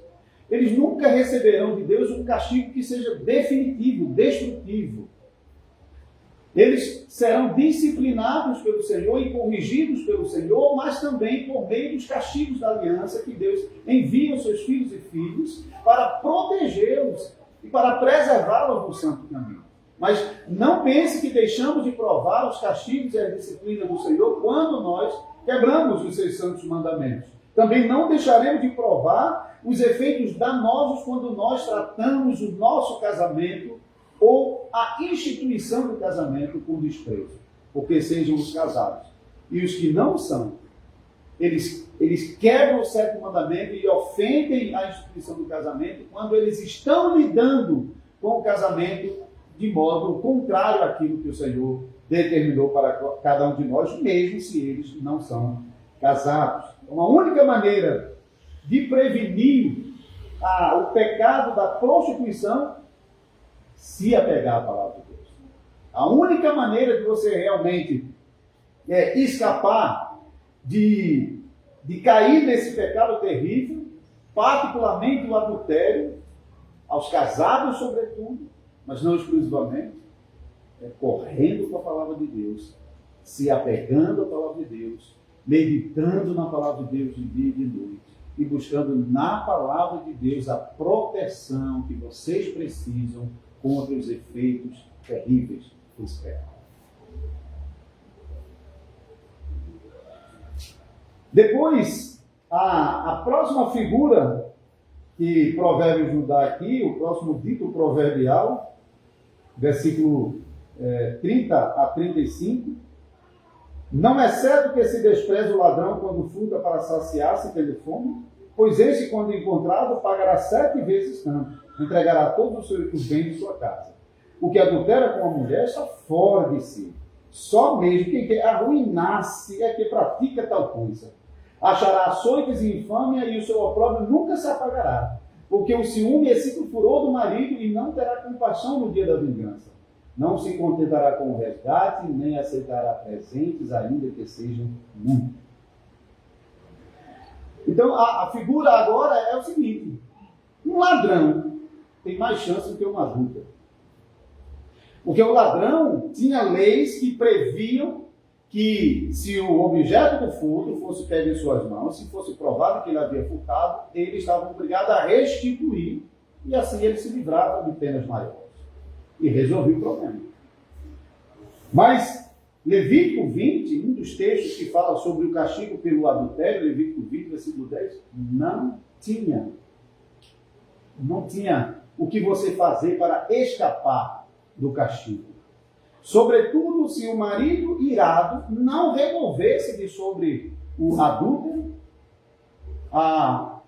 eles nunca receberão de Deus um castigo que seja definitivo, destrutivo. Eles serão disciplinados pelo Senhor e corrigidos pelo Senhor, mas também por meio dos castigos da aliança que Deus envia aos seus filhos e filhas para protegê-los e para preservá-los do santo caminho. Mas não pense que deixamos de provar os castigos e a disciplina do Senhor quando nós quebramos os seus santos mandamentos. Também não deixaremos de provar os efeitos danosos quando nós tratamos o nosso casamento ou a instituição do casamento com desprezo, porque sejam os casados. E os que não são, eles quebram o sétimo mandamento e ofendem a instituição do casamento quando eles estão lidando com o casamento de modo contrário àquilo que o Senhor determinou para cada um de nós, mesmo se eles não são casados. Uma única maneira de prevenir o pecado da prostituição, se apegar à palavra de Deus. A única maneira de você realmente escapar de cair nesse pecado terrível, particularmente o adultério, aos casados sobretudo, mas não exclusivamente, é correndo com a palavra de Deus, se apegando à palavra de Deus, meditando na palavra de Deus de dia e de noite, e buscando na palavra de Deus a proteção que vocês precisam contra os efeitos terríveis desse pecado. Depois, a próxima figura que Provérbios nos dá aqui, o próximo dito proverbial, versículo 30 a 35, não é certo que se despreze o ladrão quando furta para saciar-se tendo fome? Pois esse, quando encontrado, pagará 7 vezes tanto, entregará todos os bens de sua casa. O que adultera com a mulher está fora de si. Só mesmo quem quer arruinar-se é que pratica tal coisa. Achará açoites e infâmia e o seu opróbrio nunca se apagará. Porque o ciúme excita o furor do marido e não terá compaixão no dia da vingança. Não se contentará com o resgate, nem aceitará presentes, ainda que sejam muitos. Então, Então, a figura agora é o seguinte: um ladrão tem mais chance do que um adúltero. Porque o ladrão tinha leis que previam que, se o objeto do furto fosse pego em suas mãos, se fosse provado que ele havia furtado, ele estava obrigado a restituir, e assim ele se livrava de penas maiores. E resolvia o problema. Mas Levítico 20, um dos textos que fala sobre o castigo pelo adultério, Levítico 20, versículo 10, não tinha o que você fazer para escapar do castigo. Sobretudo se o marido irado não removesse de sobre o adúltero a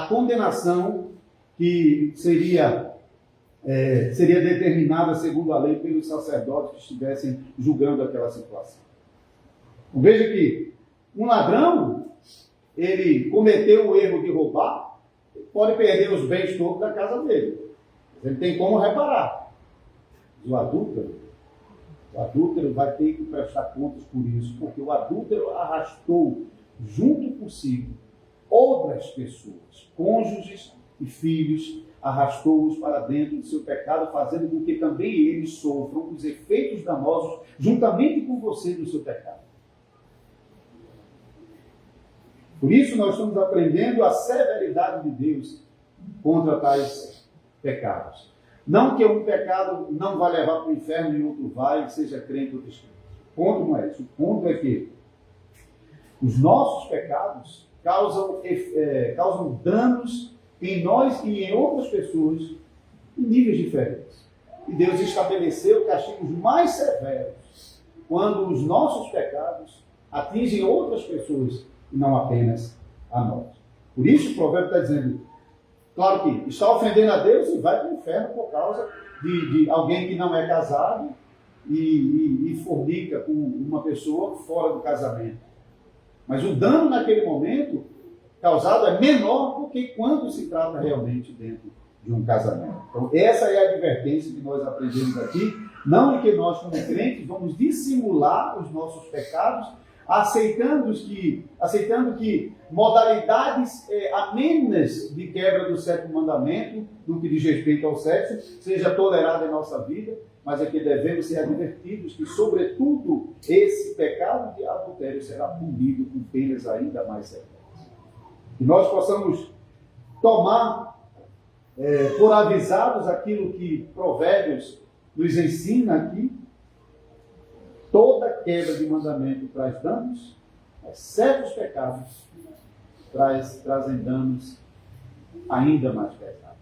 condenação que seria determinada segundo a lei pelos sacerdotes que estivessem julgando aquela situação. Então, veja que um ladrão, ele cometeu o erro de roubar, pode perder os bens todos da casa dele. Ele tem como reparar. O adúltero vai ter que prestar contas por isso, porque o adúltero arrastou junto consigo outras pessoas, cônjuges e filhos, arrastou-os para dentro do seu pecado, fazendo com que também eles sofram os efeitos danosos juntamente com você do seu pecado. Por isso nós estamos aprendendo a severidade de Deus contra tais pecados. Não que um pecado não vai levar para o inferno e outro vai, seja crente ou descrente. O ponto não é esse. O ponto é que os nossos pecados causam danos em nós e em outras pessoas em níveis diferentes. E Deus estabeleceu castigos mais severos quando os nossos pecados atingem outras pessoas e não apenas a nós. Por isso o provérbio está dizendo, claro que está ofendendo a Deus e vai para o inferno por causa de alguém que não é casado e fornica com uma pessoa fora do casamento. Mas o dano naquele momento causado é menor do que quando se trata realmente dentro de um casamento. Então, essa é a advertência que nós aprendemos aqui. Não é que nós, como crentes, vamos dissimular os nossos pecados, aceitando que modalidades amenas de quebra do sétimo mandamento, no que diz respeito ao sexo, seja tolerada em nossa vida, mas é que devemos ser advertidos que, sobretudo, esse pecado de adultério será punido com penas ainda mais severas. Que nós possamos tomar por avisados aquilo que Provérbios nos ensina aqui. Toda quebra de mandamento traz danos, mas certos pecados trazem danos ainda mais pesados.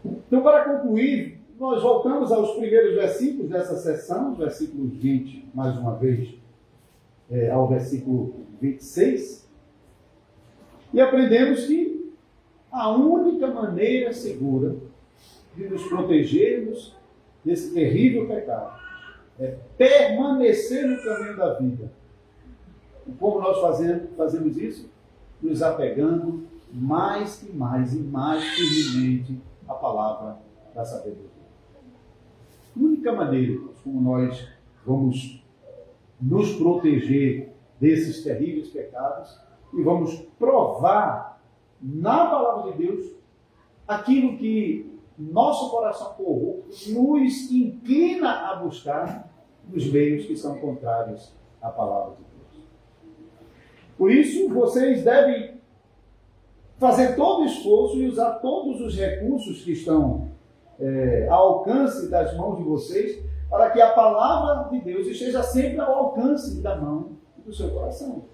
Então, para concluir, nós voltamos aos primeiros versículos dessa sessão, versículos 20, mais uma vez, ao versículo 26, e aprendemos que a única maneira segura de nos protegermos desse terrível pecado é permanecer no caminho da vida. E como nós fazemos isso? Nos apegando mais e mais firmemente à palavra da sabedoria. A única maneira como nós vamos nos proteger desses terríveis pecados e vamos provar na palavra de Deus aquilo que nosso coração corrupto nos inclina a buscar nos meios que são contrários à palavra de Deus. Por isso, vocês devem fazer todo o esforço e usar todos os recursos que estão ao alcance das mãos de vocês, para que a palavra de Deus esteja sempre ao alcance da mão e do seu coração.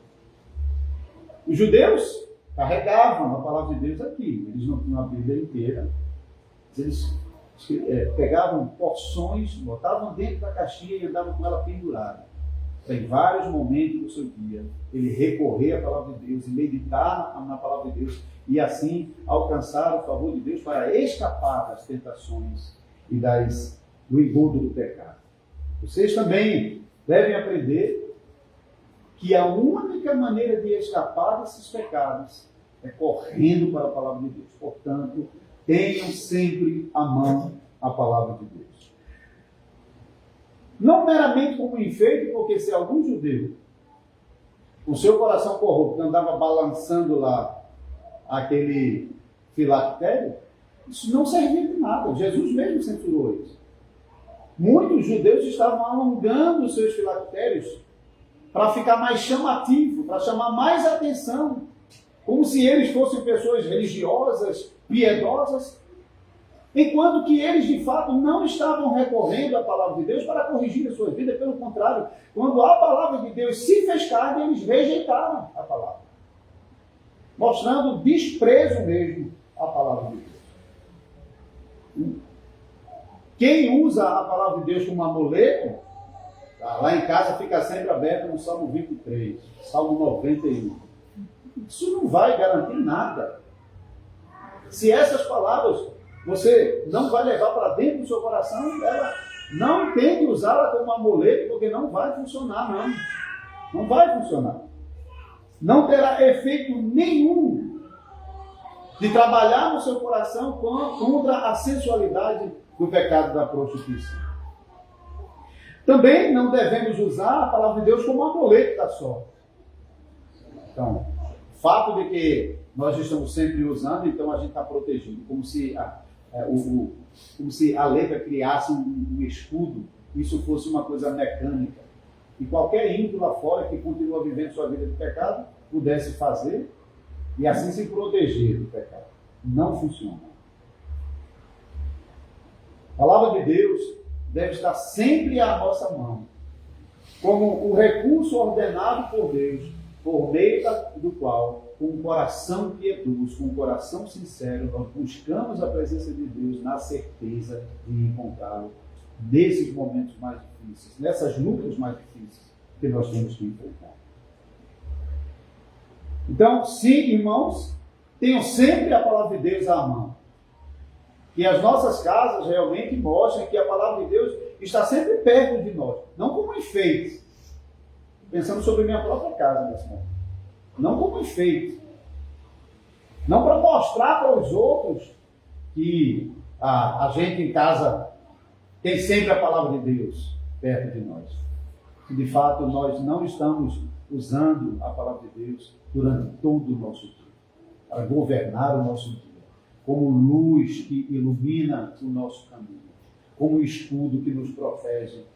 Os judeus carregavam a palavra de Deus aqui, eles não tinham a Bíblia inteira, eles pegavam porções, botavam dentro da caixinha e andavam com ela pendurada. Em vários momentos do seu dia, ele recorrer à palavra de Deus e meditar na palavra de Deus e assim alcançar o favor de Deus para escapar das tentações e do engodo do pecado. Vocês também devem aprender que a única maneira de escapar desses pecados é correndo para a palavra de Deus. Portanto, tenham sempre à mão a palavra de Deus. Não meramente como enfeite, porque se algum judeu o seu coração corrupto andava balançando lá aquele filactério, isso não servia de nada. Jesus mesmo censurou isso. Muitos judeus estavam alongando os seus filactérios para ficar mais chamativo, para chamar mais atenção, como se eles fossem pessoas religiosas, piedosas, enquanto que eles de fato não estavam recorrendo à palavra de Deus para corrigir a sua vida. Pelo contrário, quando a palavra de Deus se fez carne, eles rejeitaram a palavra, mostrando desprezo mesmo à palavra de Deus. Quem usa a palavra de Deus como amuleto, lá em casa fica sempre aberto no Salmo 23, Salmo 91. Isso não vai garantir nada. Se essas palavras você não vai levar para dentro do seu coração, ela não tente usá-la como amuleto, porque não vai funcionar, não. Não vai funcionar. Não terá efeito nenhum de trabalhar no seu coração contra a sensualidade do pecado da prostituição. Também não devemos usar a palavra de Deus como amuleto da sorte. Então, o fato de que nós estamos sempre usando, então a gente está protegido, como se a letra criasse um escudo, isso fosse uma coisa mecânica. E qualquer ímpio lá fora que continua vivendo sua vida de pecado, pudesse fazer e assim se proteger do pecado. Não funciona. A palavra de Deus deve estar sempre à nossa mão, como o recurso ordenado por Deus, por meio do qual, com um coração piedoso, com um coração sincero, nós buscamos a presença de Deus na certeza de encontrá-lo nesses momentos mais difíceis, nessas lutas mais difíceis que nós temos que enfrentar. Então, sim, irmãos, tenham sempre a palavra de Deus à mão. Que as nossas casas realmente mostrem que a palavra de Deus está sempre perto de nós. Não como enfeite. Pensando sobre minha própria casa nesse momento. Não como enfeite. Não para mostrar para os outros que a gente em casa tem sempre a palavra de Deus perto de nós. Que de fato nós não estamos usando a palavra de Deus durante todo o nosso dia. Para governar o nosso dia. Como luz que ilumina o nosso caminho, como escudo que nos protege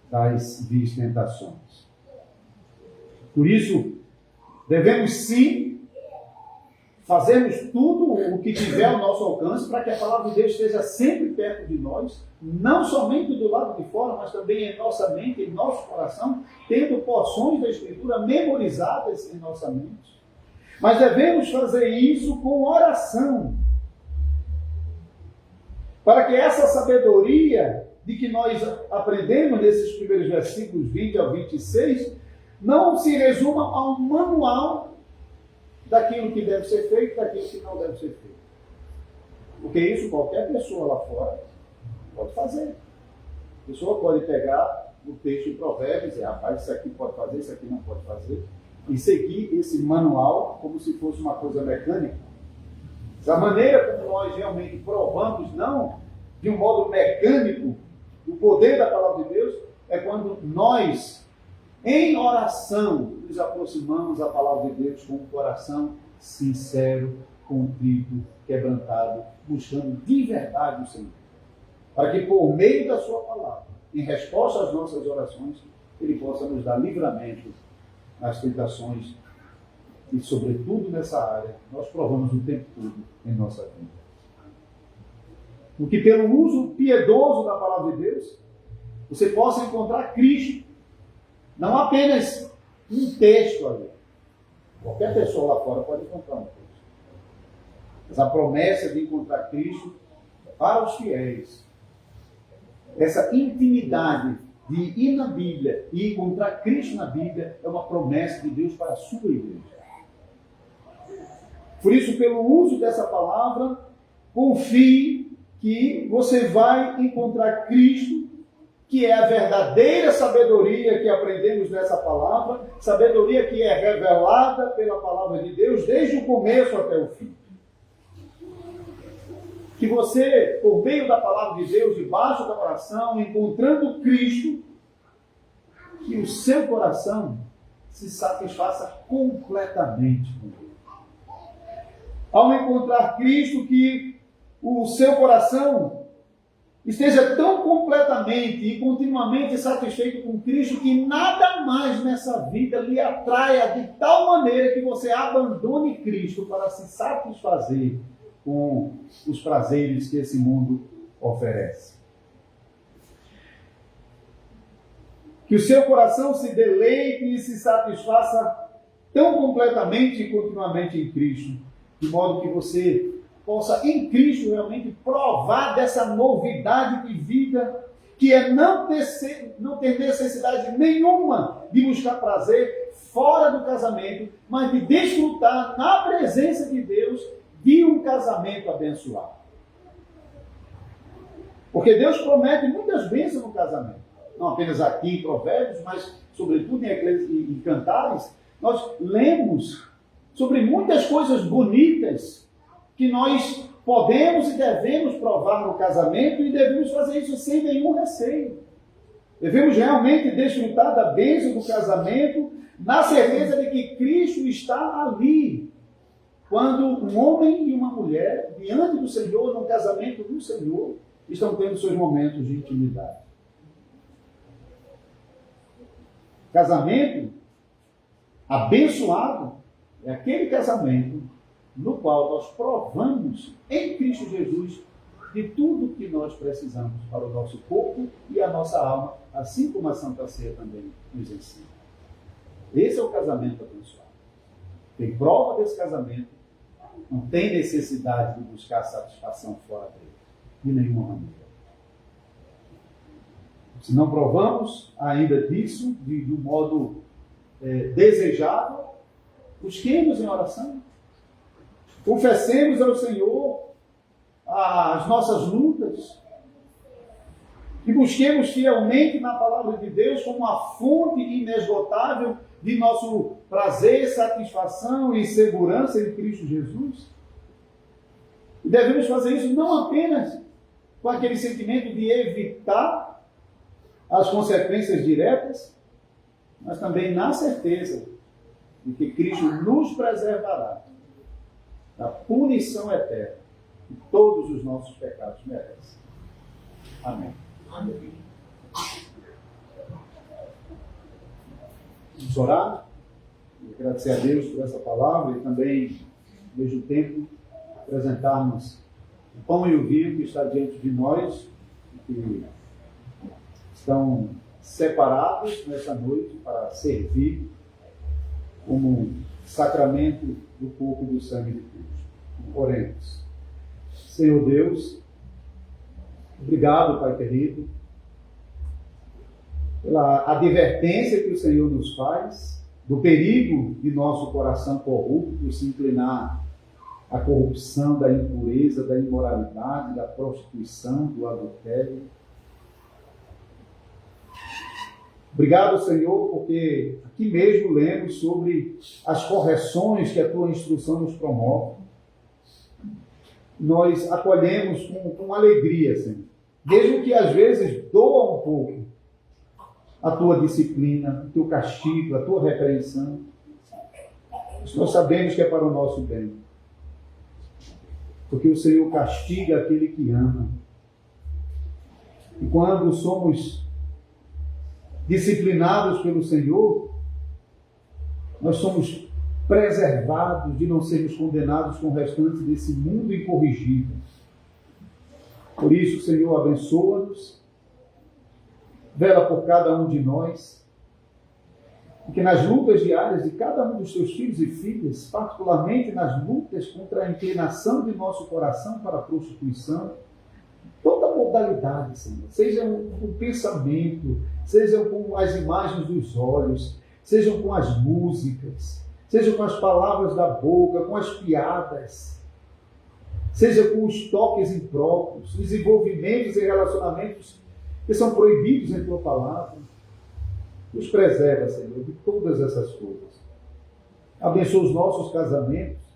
das tentações. Por isso, devemos sim fazermos tudo o que tiver ao nosso alcance para que a palavra de Deus esteja sempre perto de nós, não somente do lado de fora, mas também em nossa mente, em nosso coração, tendo porções da Escritura memorizadas em nossa mente. Mas devemos fazer isso com oração, para que essa sabedoria de que nós aprendemos nesses primeiros versículos 20 ao 26, não se resuma a um manual daquilo que deve ser feito, daquilo que não deve ser feito. Porque isso qualquer pessoa lá fora pode fazer. A pessoa pode pegar o texto de Provérbios e dizer, rapaz, isso aqui pode fazer, isso aqui não pode fazer, e seguir esse manual como se fosse uma coisa mecânica. Da maneira como nós realmente provamos, não de um modo mecânico, o poder da palavra de Deus, é quando nós, em oração, nos aproximamos da palavra de Deus com um coração sincero, contrito, quebrantado, buscando de verdade o Senhor. Para que por meio da sua palavra, em resposta às nossas orações, Ele possa nos dar livramento nas tentações e, sobretudo nessa área, nós provamos o tempo todo em nossa vida. Porque pelo uso piedoso da palavra de Deus, você possa encontrar Cristo, não apenas um texto ali. Qualquer pessoa lá fora pode encontrar um texto. Mas a promessa de encontrar Cristo para os fiéis, essa intimidade de ir na Bíblia e encontrar Cristo na Bíblia, é uma promessa de Deus para a sua igreja. Por isso, pelo uso dessa palavra, confie que você vai encontrar Cristo, que é a verdadeira sabedoria que aprendemos nessa palavra, sabedoria que é revelada pela palavra de Deus desde o começo até o fim. Que você, por meio da palavra de Deus, debaixo da oração, encontrando Cristo, que o seu coração se satisfaça completamente com Ele. Ao encontrar Cristo, que o seu coração esteja tão completamente e continuamente satisfeito com Cristo que nada mais nessa vida lhe atraia de tal maneira que você abandone Cristo para se satisfazer com os prazeres que esse mundo oferece. Que o seu coração se deleite e se satisfaça tão completamente e continuamente em Cristo, de modo que você possa em Cristo realmente provar dessa novidade de vida, que é não ter necessidade nenhuma de buscar prazer fora do casamento, mas de desfrutar na presença de Deus de um casamento abençoado. Porque Deus promete muitas bênçãos no casamento. Não apenas aqui em Provérbios, mas sobretudo em Cantares, nós lemos sobre muitas coisas bonitas que nós podemos e devemos provar no casamento e devemos fazer isso sem nenhum receio. Devemos realmente desfrutar da bênção do casamento na certeza de que Cristo está ali. Quando um homem e uma mulher, diante do Senhor, num casamento do Senhor, estão tendo seus momentos de intimidade. Casamento abençoado é aquele casamento no qual nós provamos em Cristo Jesus de tudo que nós precisamos para o nosso corpo e a nossa alma, assim como a Santa Ceia também nos ensina. Esse é o casamento abençoado. Tem prova desse casamento, não tem necessidade de buscar satisfação fora dele, de nenhuma maneira. Se não provamos ainda disso, do modo desejável, busquemos em oração. Confessemos ao Senhor as nossas lutas e busquemos fielmente na palavra de Deus como a fonte inesgotável de nosso prazer, satisfação e segurança em Cristo Jesus. E devemos fazer isso não apenas com aquele sentimento de evitar as consequências diretas, mas também na certeza de que Cristo nos preservará da punição eterna que todos os nossos pecados merecem. Amém. Amém. Vamos orar e agradecer a Deus por essa palavra e também, ao mesmo tempo, apresentarmos o pão e o vinho que está diante de nós, que estão separados nessa noite para servir como sacramento do corpo e do sangue de Cristo. Oremos. Senhor Deus, obrigado, Pai querido, pela advertência que o Senhor nos faz do perigo de nosso coração corrupto se inclinar à corrupção, da impureza, da imoralidade, da prostituição, do adultério. Obrigado, Senhor, porque aqui mesmo lemos sobre as correções que a Tua instrução nos promove. Nós acolhemos com alegria, Senhor. Mesmo que às vezes doa um pouco a Tua disciplina, o Teu castigo, a Tua repreensão. Nós sabemos que é para o nosso bem. Porque o Senhor castiga aquele que ama. E quando somos disciplinados pelo Senhor, nós somos preservados de não sermos condenados com o restante desse mundo incorrigível. Por isso, Senhor, abençoa-nos, vela por cada um de nós, e que nas lutas diárias de cada um dos teus filhos e filhas, particularmente nas lutas contra a inclinação de nosso coração para a prostituição, toda modalidade, Senhor, seja com o pensamento, seja com as imagens dos olhos, sejam com as músicas, seja com as palavras da boca, com as piadas, seja com os toques impróprios, os envolvimentos e relacionamentos que são proibidos em Tua palavra. Nos preserva, Senhor, de todas essas coisas. Abençoa os nossos casamentos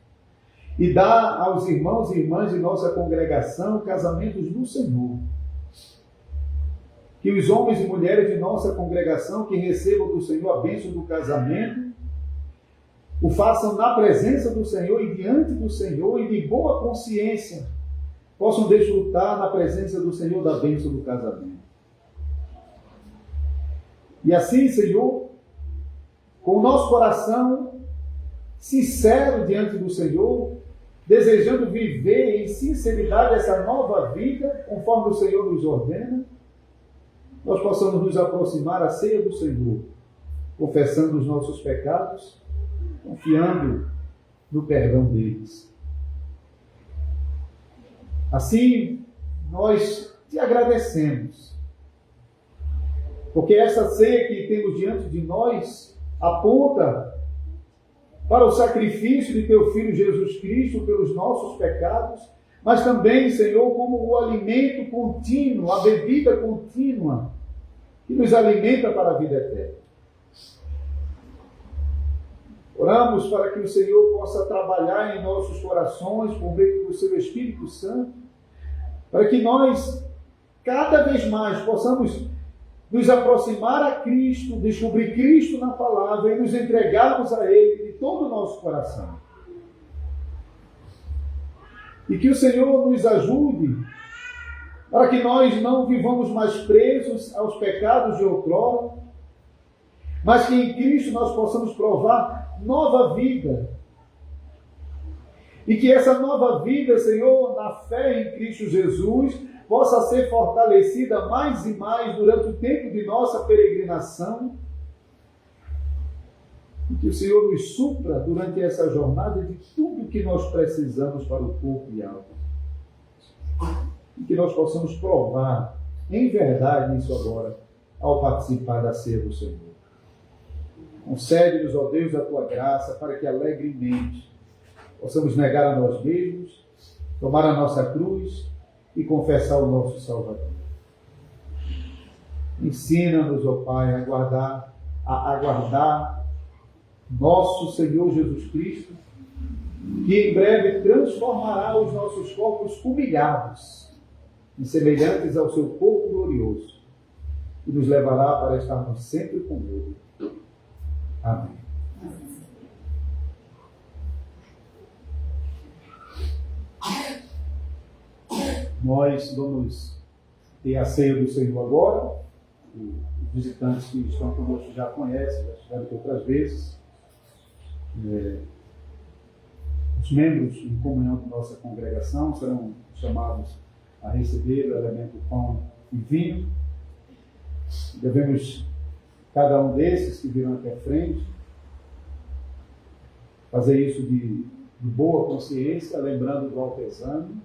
e dá aos irmãos e irmãs de nossa congregação casamentos no Senhor. que os homens e mulheres de nossa congregação que recebam do Senhor a bênção do casamento, o façam na presença do Senhor e diante do Senhor e de boa consciência, possam desfrutar na presença do Senhor da bênção do casamento. E assim, Senhor, com o nosso coração sincero diante do Senhor, desejando viver em sinceridade essa nova vida, conforme o Senhor nos ordena, nós possamos nos aproximar à ceia do Senhor, confessando os nossos pecados, confiando no perdão deles. Assim, nós te agradecemos, porque essa ceia que temos diante de nós aponta para o sacrifício de teu Filho Jesus Cristo pelos nossos pecados, mas também, Senhor, como o alimento contínuo, a bebida contínua que nos alimenta para a vida eterna. Oramos para que o Senhor possa trabalhar em nossos corações por meio do seu Espírito Santo, para que nós, cada vez mais, possamos nos aproximar a Cristo, descobrir Cristo na palavra e nos entregarmos a Ele de todo o nosso coração. E que o Senhor nos ajude para que nós não vivamos mais presos aos pecados de outrora, mas que em Cristo nós possamos provar nova vida. E que essa nova vida, Senhor, na fé em Cristo Jesus, possa ser fortalecida mais e mais durante o tempo de nossa peregrinação. E que o Senhor nos supra durante essa jornada de tudo que nós precisamos para o corpo e alma. E que nós possamos provar em verdade isso agora, ao participar da ceia do Senhor. Concede-nos, ó Deus, a tua graça, para que alegremente possamos negar a nós mesmos, tomar a nossa cruz e confessar o nosso Salvador. Ensina-nos, ó Pai, a aguardar nosso Senhor Jesus Cristo, que em breve transformará os nossos corpos humilhados em semelhantes ao seu corpo glorioso e nos levará para estarmos sempre com Ele. Amém. Nós vamos ter a ceia do Senhor agora. Os visitantes que estão conosco já conhecem, já estiveram aqui outras vezes. Os membros em comunhão da nossa congregação serão chamados a receber o elemento pão e vinho. Devemos, cada um desses que virão aqui à frente, fazer isso de boa consciência, lembrando do autoexame,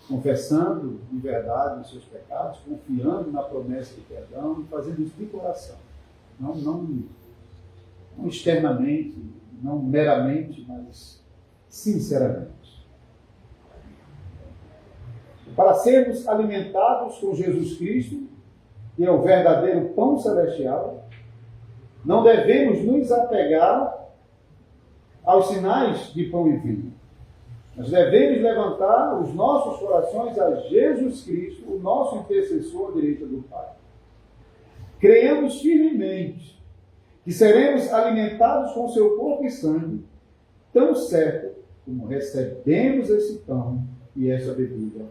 confessando de verdade os seus pecados, confiando na promessa de perdão e fazendo isso de coração. Não externamente, não meramente, mas sinceramente. Para sermos alimentados com Jesus Cristo, que é o verdadeiro pão celestial, não devemos nos apegar aos sinais de pão e vinho. Nós devemos levantar os nossos corações a Jesus Cristo, o nosso intercessor à direita do Pai. Creemos firmemente que seremos alimentados com seu corpo e sangue, tão certo como recebemos esse pão e essa bebida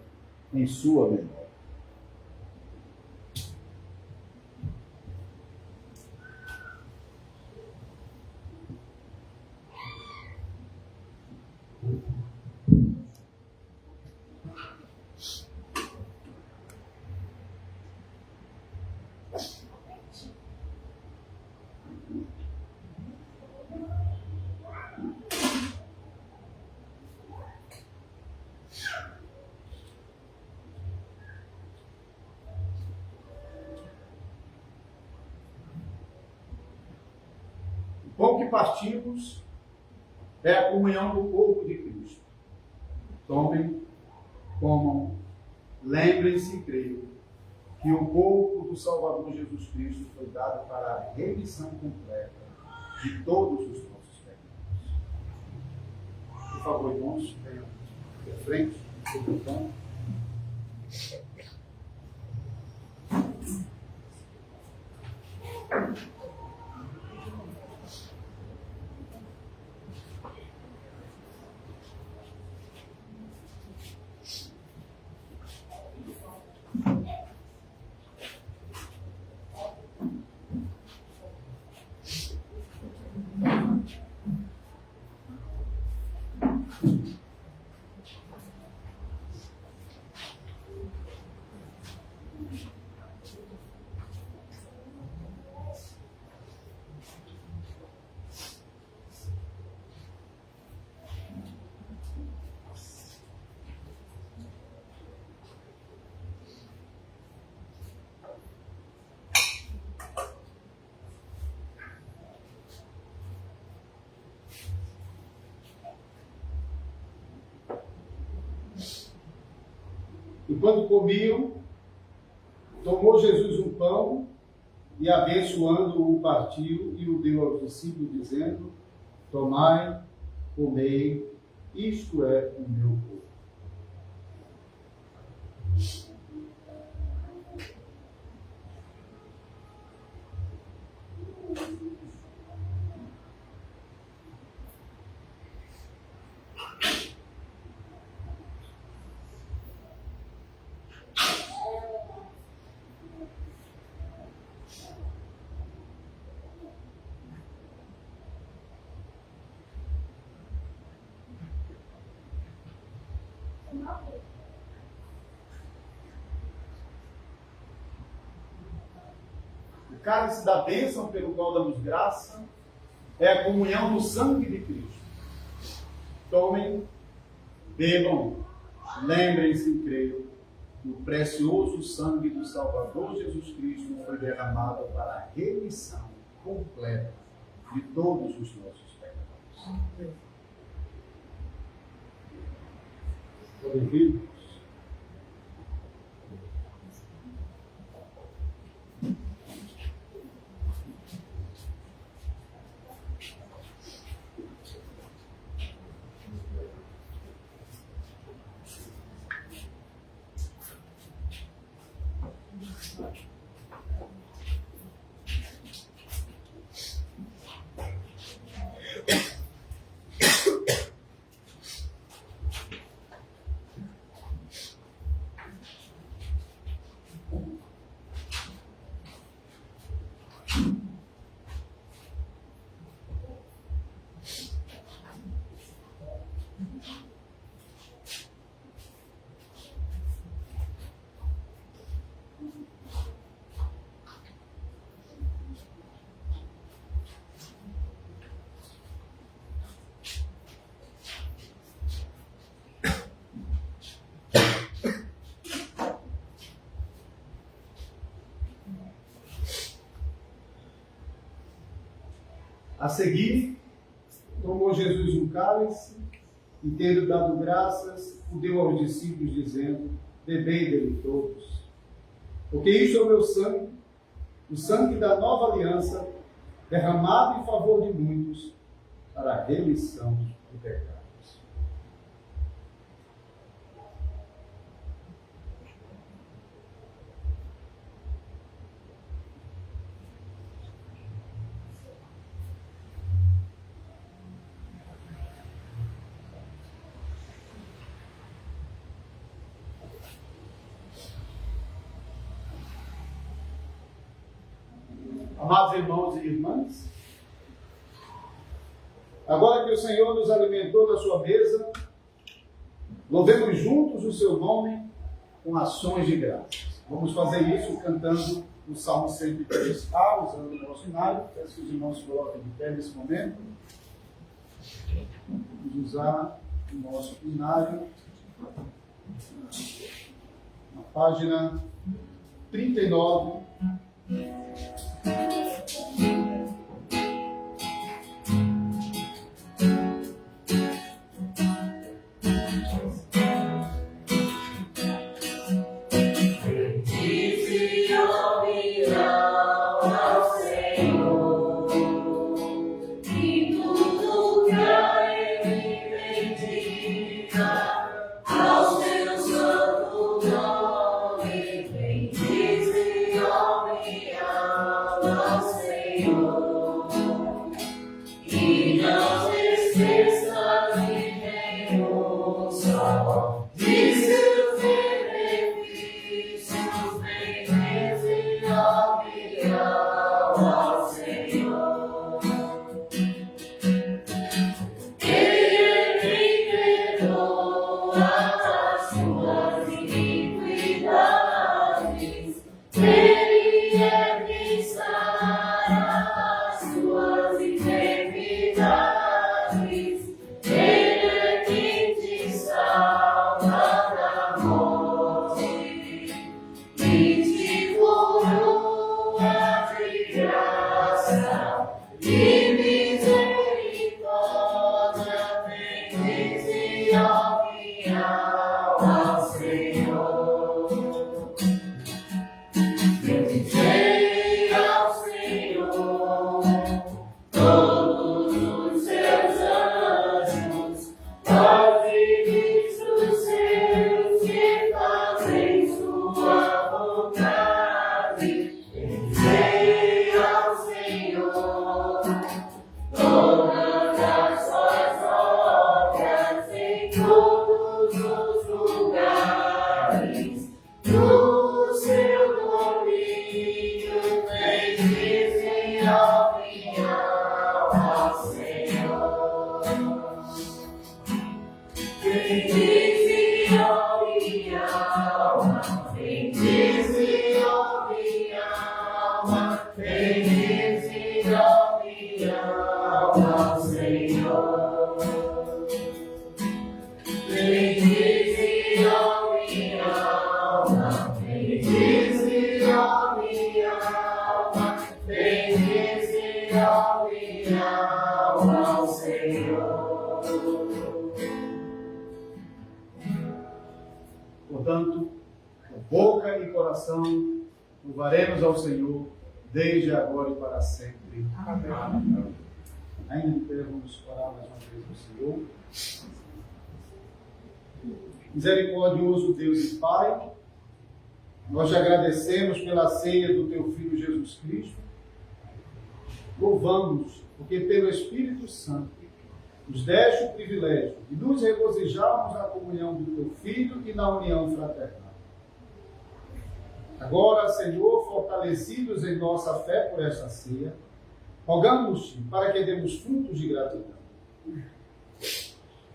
em sua memória. O pão que partimos é a comunhão do corpo de Cristo. Tomem, comam, lembrem-se e creiam que o corpo do Salvador Jesus Cristo foi dado para a remissão completa de todos os nossos pecados. Por favor, irmãos, venham à frente, sobre o pão. Enquanto comiam, tomou Jesus um pão e, abençoando-o, partiu e o deu aos discípulos, dizendo: tomai, comei, isto é o meu corpo. O cálice da bênção pelo qual damos graça é a comunhão no sangue de Cristo. Tomem, bebam, lembrem-se e creiam que o precioso sangue do Salvador Jesus Cristo foi derramado para a remissão completa de todos os nossos pecados. Podem vir? A seguir, Tomou Jesus um cálice e, tendo dado graças, o deu aos discípulos, dizendo: bebei dele todos, porque isto é o meu sangue, o sangue da nova aliança, derramado em favor de muitos, para a remissão de pecados. amados irmãos e irmãs, Agora que o Senhor nos alimentou da sua mesa, louvemos juntos o seu nome com ações de graças. Vamos fazer isso cantando o Salmo 103A, usando o nosso hinário. Peço que os irmãos se coloquem de pé nesse momento. Vamos usar o nosso hinário na página 39. Ao Senhor. todos os lugares, no seu domínio, bendizem a minha alma, Senhor. Bendize a minha alma, bendize a minha alma, bendize a minha alma, Senhor. Bendize a minha alma, bendize a minha alma, bendize a minha alma, Senhor. Portanto, com boca e coração, louvaremos ao Senhor, desde agora e para sempre. Amém. Ainda em pé, vamos orar mais uma vez ao Senhor. Misericordioso Deus e Pai, nós te agradecemos pela ceia do Teu Filho Jesus Cristo. Louvamos, porque pelo Espírito Santo nos deste o privilégio de nos regozijarmos na comunhão do Teu Filho e na união fraternal. Agora, Senhor, fortalecidos em nossa fé por esta ceia, rogamos-te para que demos frutos de gratidão.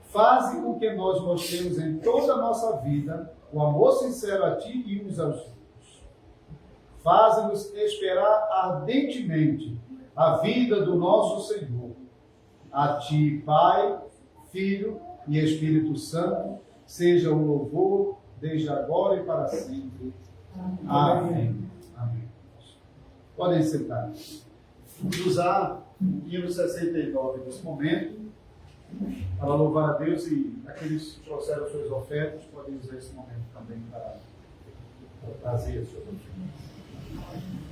Faze com que nós mostremos em toda a nossa vida o amor sincero a Ti e uns aos outros. Faze-nos esperar ardentemente a vida do nosso Senhor. A Ti, Pai, Filho e Espírito Santo, seja o louvor desde agora e para sempre. Amém. Amém. Podem sentar. Vamos usar o hino 69 nesse momento para louvar a Deus, e aqueles que trouxeram suas ofertas podem usar esse momento também para trazer as suas ofertas.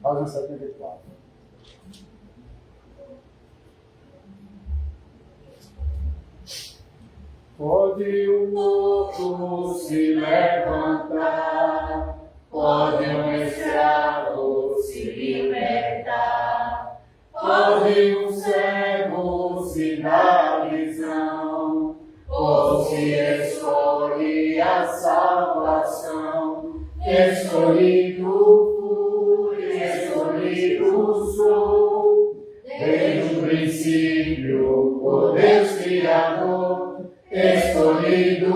Página 74. Pode o morto se levantar, pode um escravo se libertar, pode um cego se dar visão, ou se escolhe a salvação, escolhido sou, desde o princípio, por Deus Criador, escolhido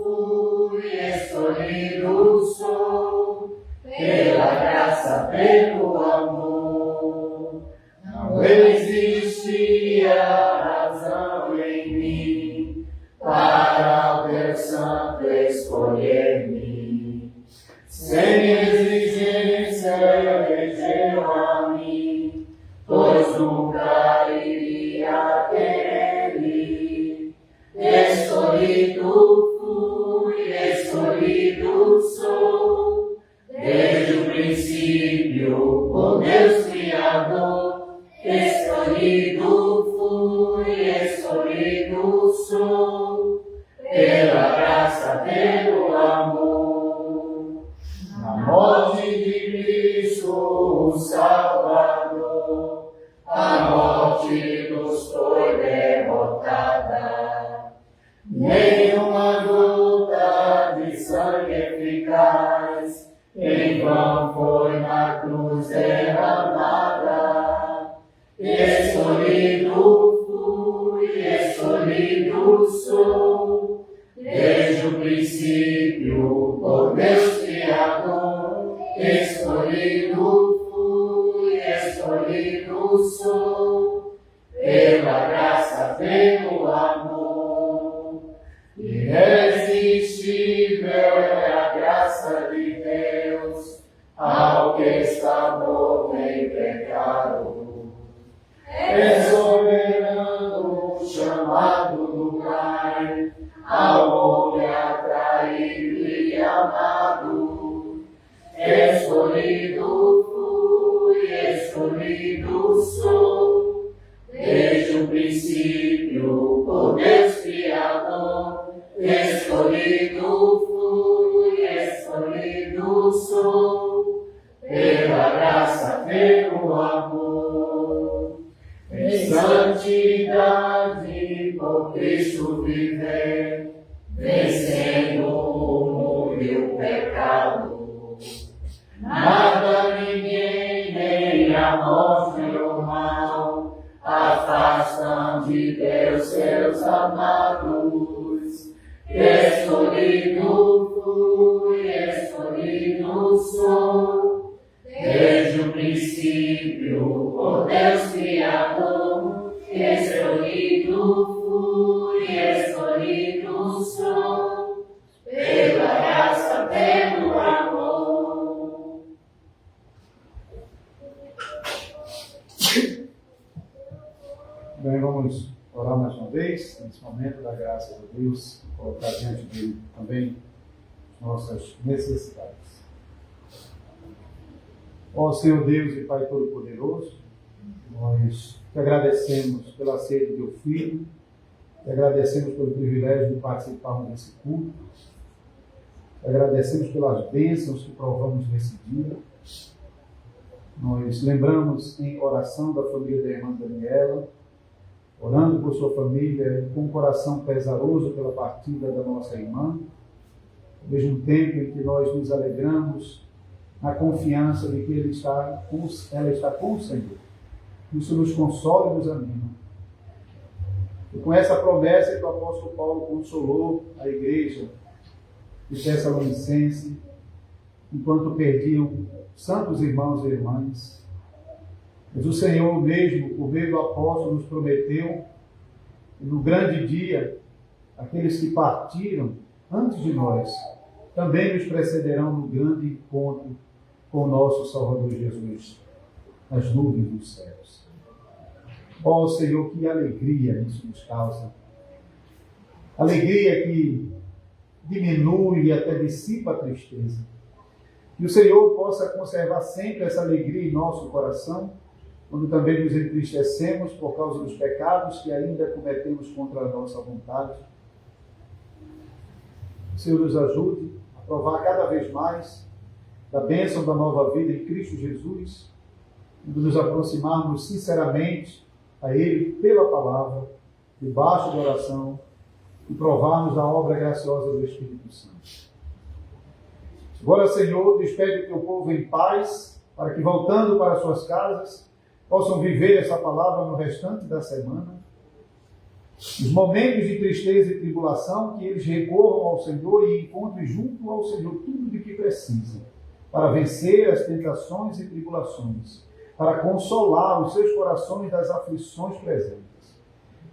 fui, escolhido sou, pela graça, pelo amor. Não existia razão em mim para o Deus Santo escolher-me. Sem exigência elegeu a mim, pois nunca iria querer-lhe. Escolhido fui, escolhido sou, desde o princípio, por Deus Criador. Escolhido fui, escolhido sou, pela graça, pelo amor. Na morte de Cristo, o Salvador, a morte nos foi derrotada. Nenhuma gota de sangue eficaz em vão foi na cruz derramada. Escolhido fui, escolhido sou, desde o princípio, por Deus Criador. Escolhido fui, escolhido sou, pela graça, pelo amor. Irresistível é a graça de Deus, ao que está morto em pecado. É soberano o chamado do Pai, ao homem atraído e amado. Escolhido Escolhido fui, escolhido sou, desde o princípio, por Deus Criador. Escolhido fui, escolhido sou, pela graça, pelo amor. Em santidade, por Cristo viver, vencendo o mundo e o pecado. Nada, ninguém, nem a morte nem o mal, afastam de Deus seus amados. Escolhido fui, escolhido sou, desde o princípio, por Deus Criador. Escolhido fui, escolhido sou, pela graça, pelo amor. Bem, vamos orar mais uma vez, nesse momento da graça de Deus, colocar diante dele também nossas necessidades. Ó Senhor Deus e Pai Todo-Poderoso, nós te agradecemos pela ceia do teu Filho, te agradecemos pelo privilégio de participarmos desse culto, te agradecemos pelas bênçãos que provamos nesse dia. Nós lembramos em oração da família da irmã Daniela, orando por sua família, com um coração pesaroso pela partida da nossa irmã, ao mesmo tempo em que nós nos alegramos na confiança de que ela está com o Senhor. Isso nos consola e nos anima. E com essa promessa que o apóstolo Paulo consolou a igreja de Tessalonicense, enquanto perdiam santos irmãos e irmãs, mas o Senhor mesmo, por meio do apóstolo, nos prometeu que no grande dia, aqueles que partiram antes de nós, também nos precederão no grande encontro com o nosso Salvador Jesus, nas nuvens dos céus. Ó Senhor, que alegria isso nos causa. Alegria que diminui e até dissipa a tristeza. Que o Senhor possa conservar sempre essa alegria em nosso coração, quando também nos entristecemos por causa dos pecados que ainda cometemos contra a nossa vontade. O Senhor nos ajude a provar cada vez mais da bênção da nova vida em Cristo Jesus, de nos aproximarmos sinceramente a Ele pela palavra, debaixo da oração, e provarmos a obra graciosa do Espírito Santo. Agora, Senhor, despede o teu povo em paz, para que, voltando para suas casas, possam viver essa palavra no restante da semana. Os momentos de tristeza e tribulação, que eles recorram ao Senhor e encontrem junto ao Senhor tudo de que precisam, para vencer as tentações e tribulações, para consolar os seus corações das aflições presentes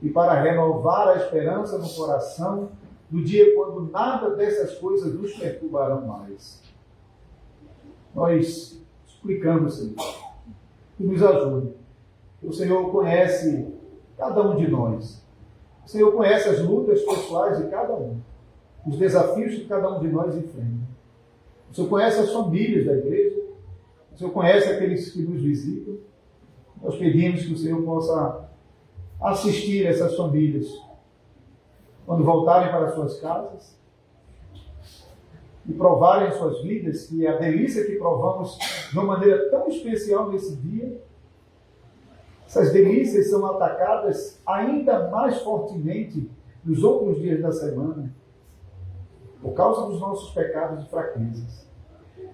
e para renovar a esperança no coração do dia quando nada dessas coisas nos perturbarão mais. Nós suplicamos, Senhor, que nos ajude. O Senhor conhece cada um de nós. O Senhor conhece as lutas pessoais de cada um, os desafios que cada um de nós enfrenta. O Senhor conhece as famílias da igreja. O Senhor conhece aqueles que nos visitam. Nós pedimos que o Senhor possa assistir essas famílias quando voltarem para suas casas e provarem em suas vidas que a delícia que provamos de uma maneira tão especial nesse dia, essas delícias são atacadas ainda mais fortemente nos outros dias da semana, por causa dos nossos pecados e fraquezas.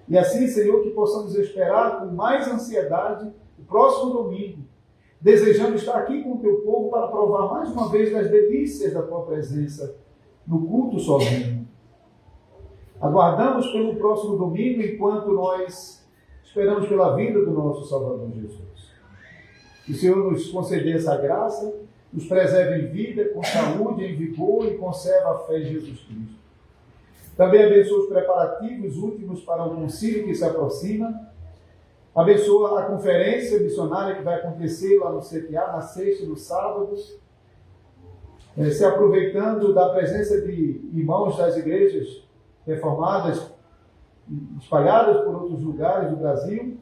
E assim, Senhor, que possamos esperar com mais ansiedade o próximo domingo, desejando estar aqui com o teu povo para provar mais uma vez das delícias da tua presença no culto solene. Aguardamos pelo próximo domingo enquanto nós esperamos pela vinda do nosso Salvador Jesus. Que o Senhor nos conceda essa graça, nos preserve em vida, com saúde, em vigor e conserve a fé em Jesus Cristo. Também abençoa os preparativos últimos para o concílio que se aproxima. Abençoa a conferência missionária que vai acontecer lá no CTA, na sexta e no sábado. Se aproveitando da presença de irmãos das igrejas reformadas espalhadas por outros lugares do Brasil.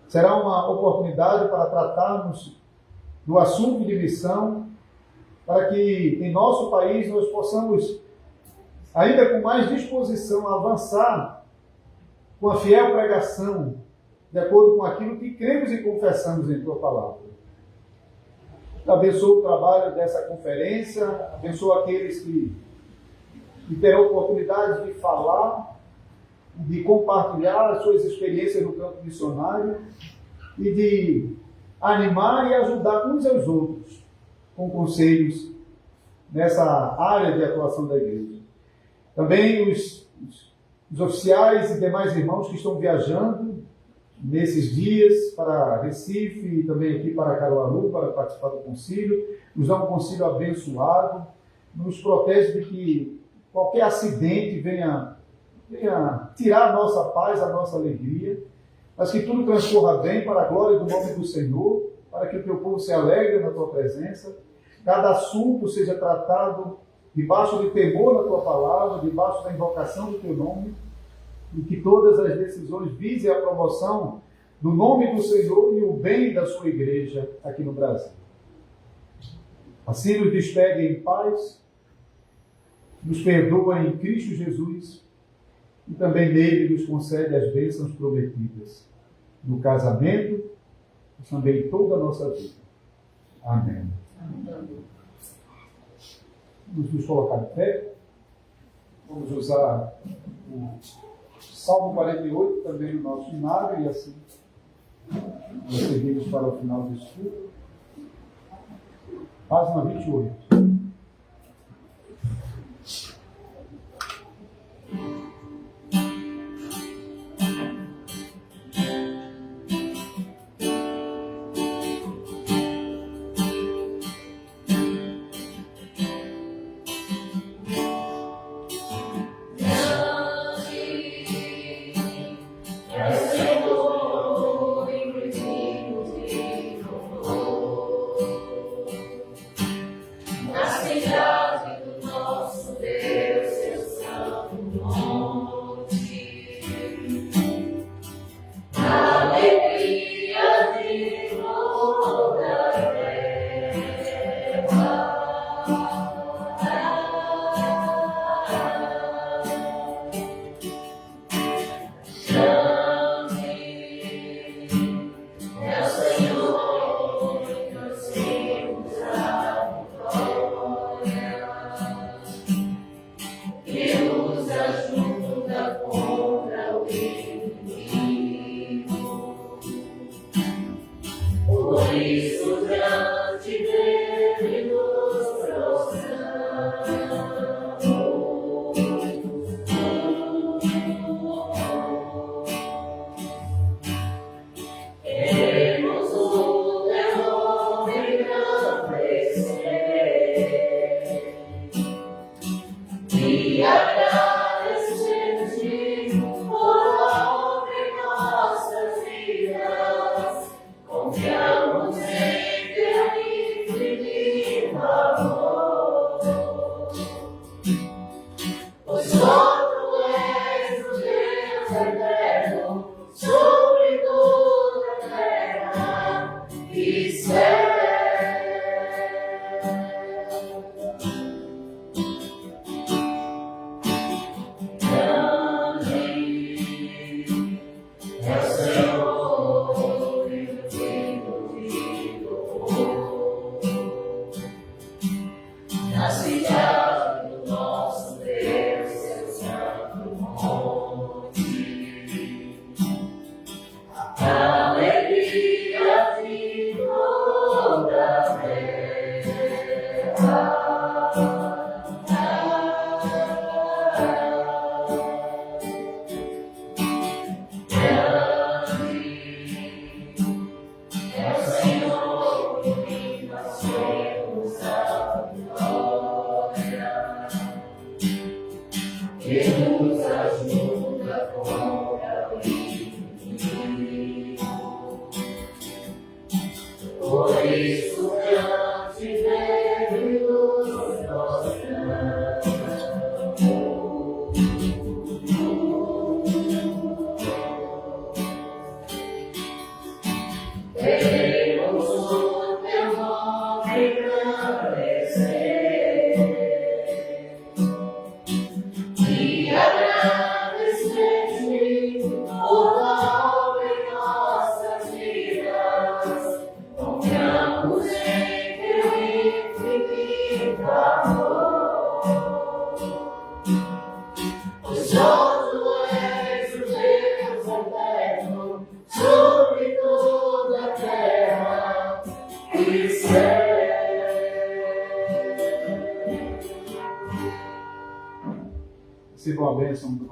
Será uma oportunidade para tratarmos do assunto de missão, para que em nosso país nós possamos, ainda com mais disposição, avançar com a fiel pregação, de acordo com aquilo que cremos e confessamos em Tua palavra. Abençoa o trabalho dessa conferência, abençoa aqueles que terão oportunidade de falar, de compartilhar as suas experiências no campo missionário e de animar e ajudar uns aos outros com conselhos nessa área de atuação da igreja. Também os oficiais e demais irmãos que estão viajando nesses dias para Recife e também aqui para Caruaru para participar do concílio, nos dá um concílio abençoado, nos protege de que qualquer acidente venha tirar a nossa paz, a nossa alegria, mas que tudo transcorra bem para a glória do nome do Senhor, para que o teu povo se alegre na tua presença, cada assunto seja tratado debaixo de temor na tua palavra, debaixo da invocação do teu nome, e que todas as decisões visem a promoção do nome do Senhor e o bem da sua igreja aqui no Brasil. Assim nos despede em paz, nos perdoa em Cristo Jesus e também nele nos concede as bênçãos prometidas no casamento e também em toda a nossa vida. Amém. Vamos nos colocar de pé. Vamos usar o Salmo 48 também no nosso inário e assim nós seguimos para o final do estudo. Página 28.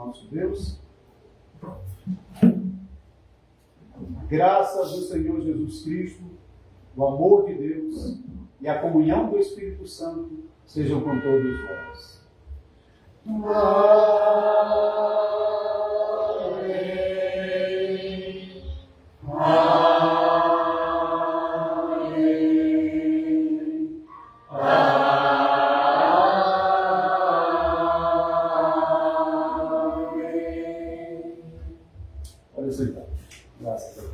nosso Deus. Graças do Senhor Jesus Cristo, o amor de Deus e a comunhão do Espírito Santo sejam com todos vós. Pode aceitar. Graças a Deus.